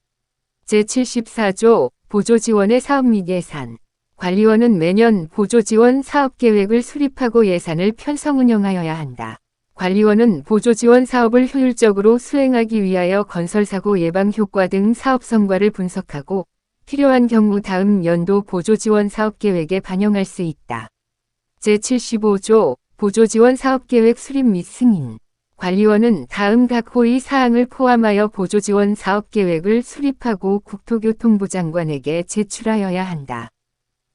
제74조 보조지원의 사업 및 예산. 관리원은 매년 보조지원 사업계획을 수립하고 예산을 편성 운영하여야 한다. 관리원은 보조지원 사업을 효율적으로 수행하기 위하여 건설사고 예방 효과 등 사업 성과를 분석하고 필요한 경우 다음 연도 보조지원 사업계획에 반영할 수 있다. 제75조 보조지원 사업계획 수립 및 승인. 관리원은 다음 각 호의 사항을 포함하여 보조지원 사업계획을 수립하고 국토교통부 장관에게 제출하여야 한다.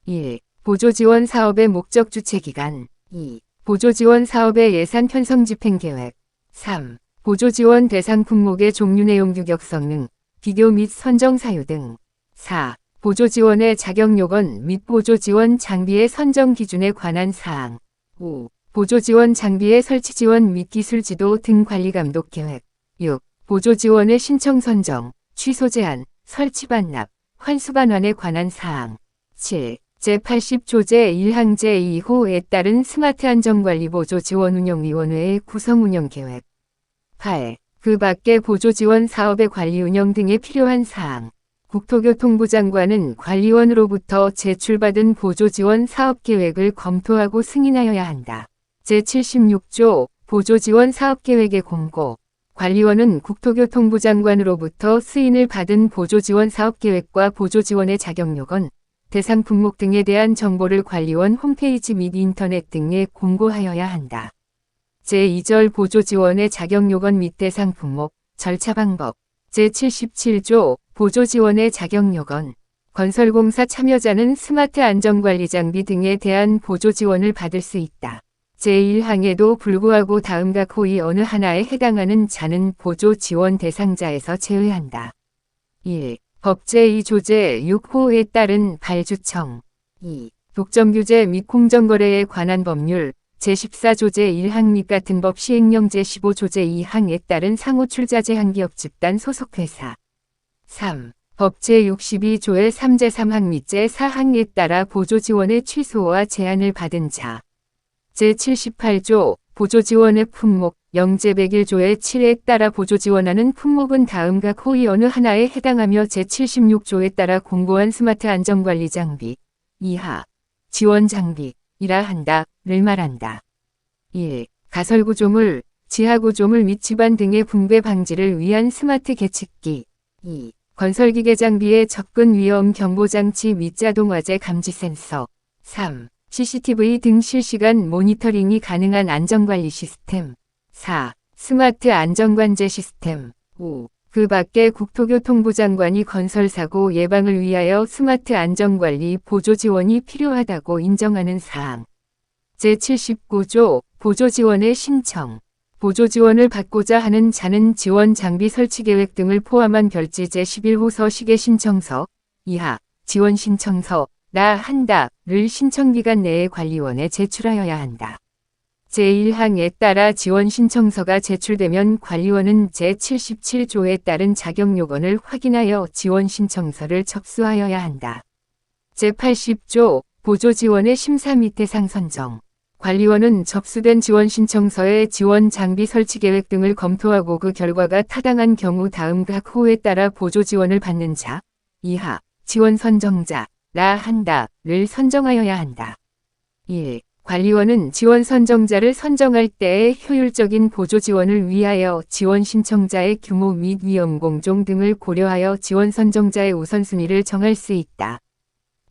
1. 보조지원 사업의 목적 주체기간. 2. 보조지원 사업의 예산 편성 집행계획. 3. 보조지원 대상 품목의 종류 내용 규격 성능, 비교 및 선정 사유 등. 4. 보조지원의 자격요건 및 보조지원 장비의 선정 기준에 관한 사항. 5. 보조지원 장비의 설치 지원 및 기술 지도 등 관리 감독 계획. 6. 보조지원의 신청 선정, 취소 제한, 설치 반납, 환수 반환에 관한 사항. 7. 제80조 제1항 제2호에 따른 스마트 안전관리 보조지원운영위원회의 구성 운영 계획. 8. 그 밖의 보조지원 사업의 관리 운영 등에 필요한 사항. 국토교통부 장관은 관리원으로부터 제출받은 보조지원 사업계획을 검토하고 승인하여야 한다. 제76조 보조지원 사업계획의 공고. 관리원은 국토교통부 장관으로부터 승인을 받은 보조지원 사업계획과 보조지원의 자격요건, 대상 품목 등에 대한 정보를 관리원 홈페이지 및 인터넷 등에 공고하여야 한다. 제2절 보조지원의 자격요건 및 대상 품목, 절차 방법. 제77조 보조지원의 자격요건. 건설공사 참여자는 스마트 안전관리 장비 등에 대한 보조지원을 받을 수 있다. 제1항에도 불구하고 다음 각 호의 어느 하나에 해당하는 자는 보조 지원 대상자에서 제외한다. 1. 법 제2조제 6호에 따른 발주청. 2. 독점규제 및 공정거래에 관한 법률 제14조제 1항 및 같은 법 시행령 제15조제 2항에 따른 상호 출자 제한기업 집단 소속회사. 3. 법 제62조의 3제3항 및 제4항에 따라 보조지원의 취소와 제한을 받은 자. 제78조 보조지원의 품목 영제101조의 7에 따라 보조지원하는 품목은 다음 각 호의 어느 하나에 해당하며 제76조에 따라 공고한 스마트 안전관리 장비 이하 지원 장비이라 한다를 말한다. 1. 가설구조물, 지하구조물 및 집안 등의 붕괴 방지를 위한 스마트 계측기. 2. 건설기계 장비의 접근 위험 경보장치 및 자동화재 감지 센서. 3. CCTV 등 실시간 모니터링이 가능한 안전관리 시스템. 4. 스마트 안전관제 시스템. 5. 그 밖에 국토교통부 장관이 건설사고 예방을 위하여 스마트 안전관리 보조 지원이 필요하다고 인정하는 사항. 제79조 보조지원의 신청. 보조지원을 받고자 하는 자는 지원 장비 설치 계획 등을 포함한 별지 제11호서 시계 신청서 이하 지원 신청서 라 한다를 신청기간 내에 관리원에 제출하여야 한다. 제1항에 따라 지원 신청서가 제출되면 관리원은 제77조에 따른 자격요건을 확인하여 지원 신청서를 접수하여야 한다. 제80조 보조지원의 심사 및 대상 선정. 관리원은 접수된 지원 신청서의 지원 장비 설치 계획 등을 검토하고 그 결과가 타당한 경우 다음 각 호에 따라 보조지원을 받는 자 이하 지원 선정자 라 한다를 선정하여야 한다. 1. 관리원은 지원 선정자를 선정할 때에 효율적인 보조 지원을 위하여 지원 신청자의 규모 및 위험 공종 등을 고려하여 지원 선정자의 우선순위를 정할 수 있다.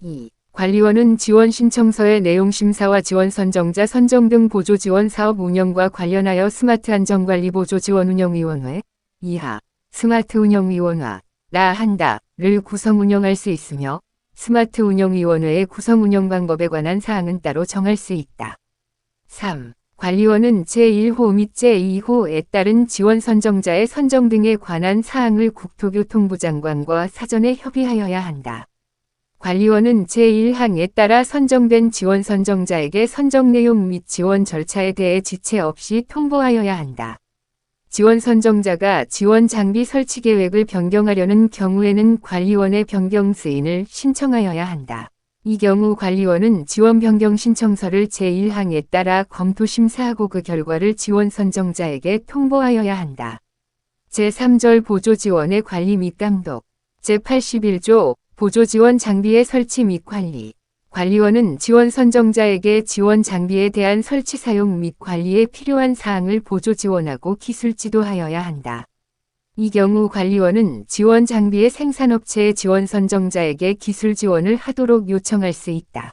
2. 관리원은 지원 신청서의 내용 심사와 지원 선정자 선정 등 보조 지원 사업 운영과 관련하여 스마트 안전관리 보조 지원 운영위원회 이하 스마트 운영위원회라 한다를 구성 운영할 수 있으며 스마트 운영위원회의 구성 운영 방법에 관한 사항은 따로 정할 수 있다. 3. 관리원은 제1호 및 제2호에 따른 지원 선정자의 선정 등에 관한 사항을 국토교통부 장관과 사전에 협의하여야 한다. 관리원은 제1항에 따라 선정된 지원 선정자에게 선정 내용 및 지원 절차에 대해 지체 없이 통보하여야 한다. 지원 선정자가 지원 장비 설치 계획을 변경하려는 경우에는 관리원의 변경 승인을 신청하여야 한다. 이 경우 관리원은 지원 변경 신청서를 제1항에 따라 검토 심사하고 그 결과를 지원 선정자에게 통보하여야 한다. 제3절 보조지원의 관리 및 감독. 제81조 보조지원 장비의 설치 및 관리. 관리원은 지원 선정자에게 지원 장비에 대한 설치 사용 및 관리에 필요한 사항을 보조 지원하고 기술 지도하여야 한다. 이 경우 관리원은 지원 장비의 생산업체의 지원 선정자에게 기술 지원을 하도록 요청할 수 있다.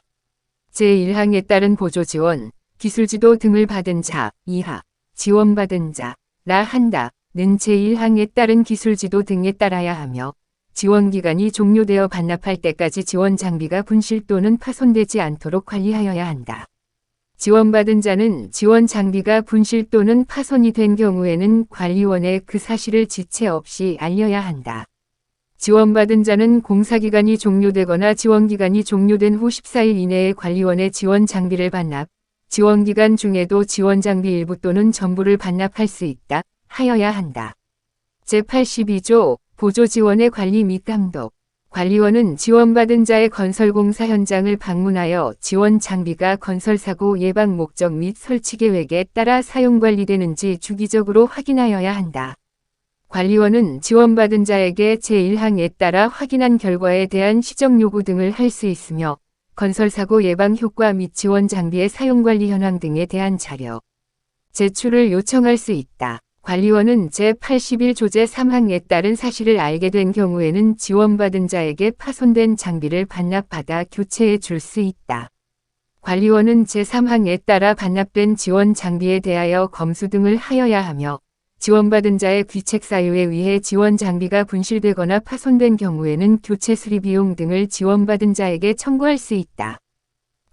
제1항에 따른 보조 지원, 기술 지도 등을 받은 자 이하 지원받은 자라 한다는 제1항에 따른 기술 지도 등에 따라야 하며 지원기간이 종료되어 반납할 때까지 지원 장비가 분실 또는 파손되지 않도록 관리하여야 한다. 지원받은 자는 지원 장비가 분실 또는 파손이 된 경우에는 관리원에 그 사실을 지체 없이 알려야 한다. 지원받은 자는 공사기간이 종료되거나 지원기간이 종료된 후 14일 이내에 관리원에 지원 장비를 반납, 지원기간 중에도 지원 장비 일부 또는 전부를 반납할 수 있다 하여야 한다. 제82조 보조지원의 관리 및 감독. 관리원은 지원받은 자의 건설공사 현장을 방문하여 지원 장비가 건설사고 예방 목적 및 설치 계획에 따라 사용관리되는지 주기적으로 확인하여야 한다. 관리원은 지원받은 자에게 제1항에 따라 확인한 결과에 대한 시정 요구 등을 할 수 있으며 건설사고 예방 효과 및 지원 장비의 사용관리 현황 등에 대한 자료 제출을 요청할 수 있다. 관리원은 제81조제 3항에 따른 사실을 알게 된 경우에는 지원받은 자에게 파손된 장비를 반납받아 교체해 줄 수 있다. 관리원은 제3항에 따라 반납된 지원 장비에 대하여 검수 등을 하여야 하며 지원받은 자의 귀책 사유에 의해 지원 장비가 분실되거나 파손된 경우에는 교체 수리 비용 등을 지원받은 자에게 청구할 수 있다.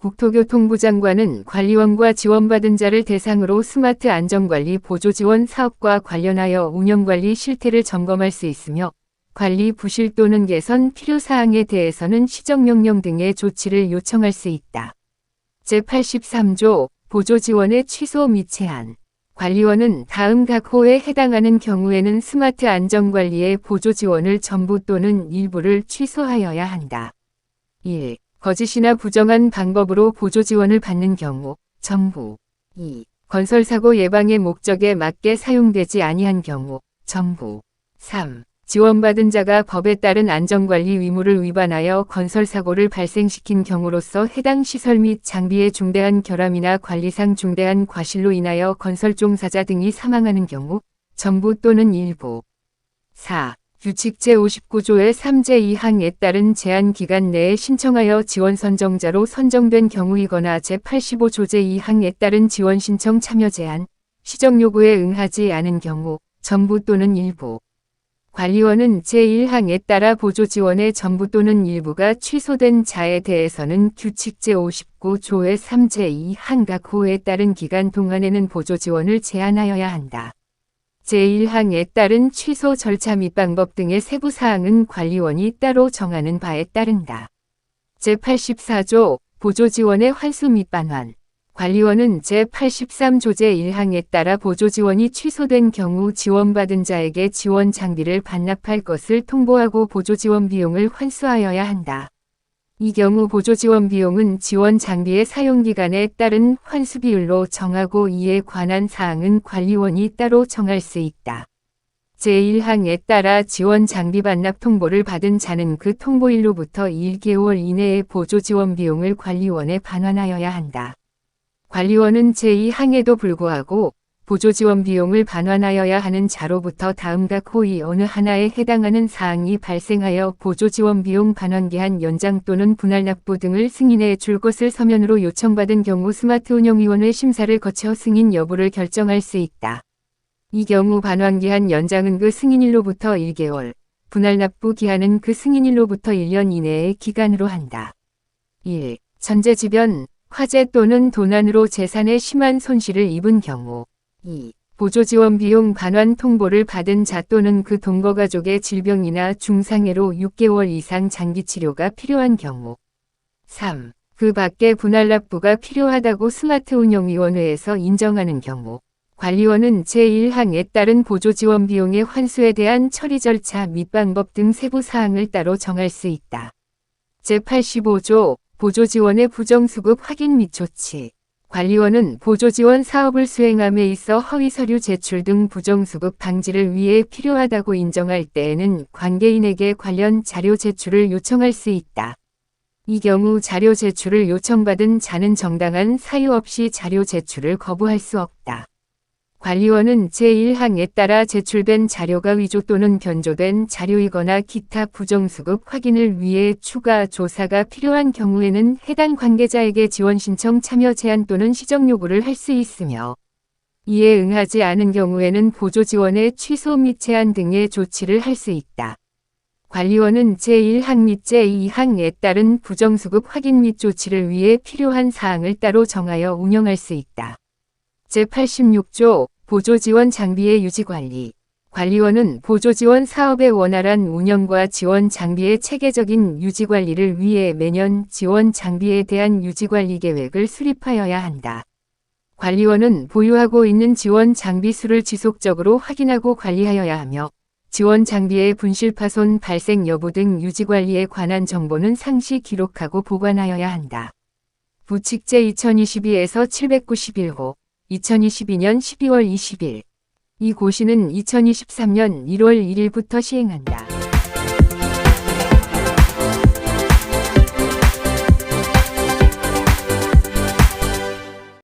국토교통부 장관은 관리원과 지원받은 자를 대상으로 스마트 안전관리 보조지원 사업과 관련하여 운영관리 실태를 점검할 수 있으며 관리 부실 또는 개선 필요사항에 대해서는 시정명령 등의 조치를 요청할 수 있다. 제83조 보조지원의 취소 및 제한. 관리원은 다음 각 호에 해당하는 경우에는 스마트 안전관리의 보조지원을 전부 또는 일부를 취소하여야 한다. 1. 거짓이나 부정한 방법으로 보조지원을 받는 경우, 전부. 2. 건설사고 예방의 목적에 맞게 사용되지 아니한 경우, 전부. 3. 지원받은 자가 법에 따른 안전관리 의무를 위반하여 건설사고를 발생시킨 경우로서 해당 시설 및 장비의 중대한 결함이나 관리상 중대한 과실로 인하여 건설 종사자 등이 사망하는 경우, 전부 또는 일부. 4. 규칙 제59조의 3제 2항에 따른 제한 기간 내에 신청하여 지원 선정자로 선정된 경우이거나 제85조 제2항에 따른 지원 신청 참여 제한, 시정 요구에 응하지 않은 경우, 전부 또는 일부. 관리원은 제1항에 따라 보조지원의 전부 또는 일부가 취소된 자에 대해서는 규칙 제59조의 3제 2항 각 호에 따른 기간 동안에는 보조지원을 제한하여야 한다. 제1항에 따른 취소 절차 및 방법 등의 세부 사항은 관리원이 따로 정하는 바에 따른다. 제84조 보조지원의 환수 및 반환. 관리원은 제83조 제1항에 따라 보조지원이 취소된 경우 지원받은 자에게 지원 장비를 반납할 것을 통보하고 보조지원 비용을 환수하여야 한다. 이 경우 보조지원 비용은 지원 장비의 사용기간에 따른 환수 비율로 정하고 이에 관한 사항은 관리원이 따로 정할 수 있다. 제1항에 따라 지원 장비 반납 통보를 받은 자는 그 통보일로부터 1개월 이내에 보조지원 비용을 관리원에 반환하여야 한다. 관리원은 제2항에도 불구하고 보조지원 비용을 반환하여야 하는 자로부터 다음 각 호의 어느 하나에 해당하는 사항이 발생하여 보조지원 비용 반환기한 연장 또는 분할 납부 등을 승인해 줄 것을 서면으로 요청받은 경우 스마트운영위원회 심사를 거쳐 승인 여부를 결정할 수 있다. 이 경우 반환기한 연장은 그 승인일로부터 1개월, 분할 납부 기한은 그 승인일로부터 1년 이내의 기간으로 한다. 1. 천재지변, 화재 또는 도난으로 재산에 심한 손실을 입은 경우. 2. 보조지원 비용 반환 통보를 받은 자 또는 그 동거 가족의 질병이나 중상해로 6개월 이상 장기 치료가 필요한 경우. 3. 그 밖에 분할 납부가 필요하다고 스마트운영위원회에서 인정하는 경우. 관리원은 제1항에 따른 보조지원 비용의 환수에 대한 처리 절차 및 방법 등 세부 사항을 따로 정할 수 있다. 제85조 보조지원의 부정수급 확인 및 조치. 관리원은 보조지원 사업을 수행함에 있어 허위서류 제출 등 부정수급 방지를 위해 필요하다고 인정할 때에는 관계인에게 관련 자료 제출을 요청할 수 있다. 이 경우 자료 제출을 요청받은 자는 정당한 사유 없이 자료 제출을 거부할 수 없다. 관리원은 제1항에 따라 제출된 자료가 위조 또는 변조된 자료이거나 기타 부정수급 확인을 위해 추가 조사가 필요한 경우에는 해당 관계자에게 지원 신청 참여 제한 또는 시정 요구를 할 수 있으며 이에 응하지 않은 경우에는 보조지원의 취소 및 제한 등의 조치를 할 수 있다. 관리원은 제1항 및 제2항에 따른 부정수급 확인 및 조치를 위해 필요한 사항을 따로 정하여 운영할 수 있다. 제86조 보조지원 장비의 유지관리. 관리원은 보조지원 사업의 원활한 운영과 지원 장비의 체계적인 유지관리를 위해 매년 지원 장비에 대한 유지관리 계획을 수립하여야 한다. 관리원은 보유하고 있는 지원 장비 수를 지속적으로 확인하고 관리하여야 하며 지원 장비의 분실 파손 발생 여부 등 유지관리에 관한 정보는 상시 기록하고 보관하여야 한다. 부칙제 2022에서 791호 2022년 12월 20일. 이 고시는 2023년 1월 1일부터 시행한다.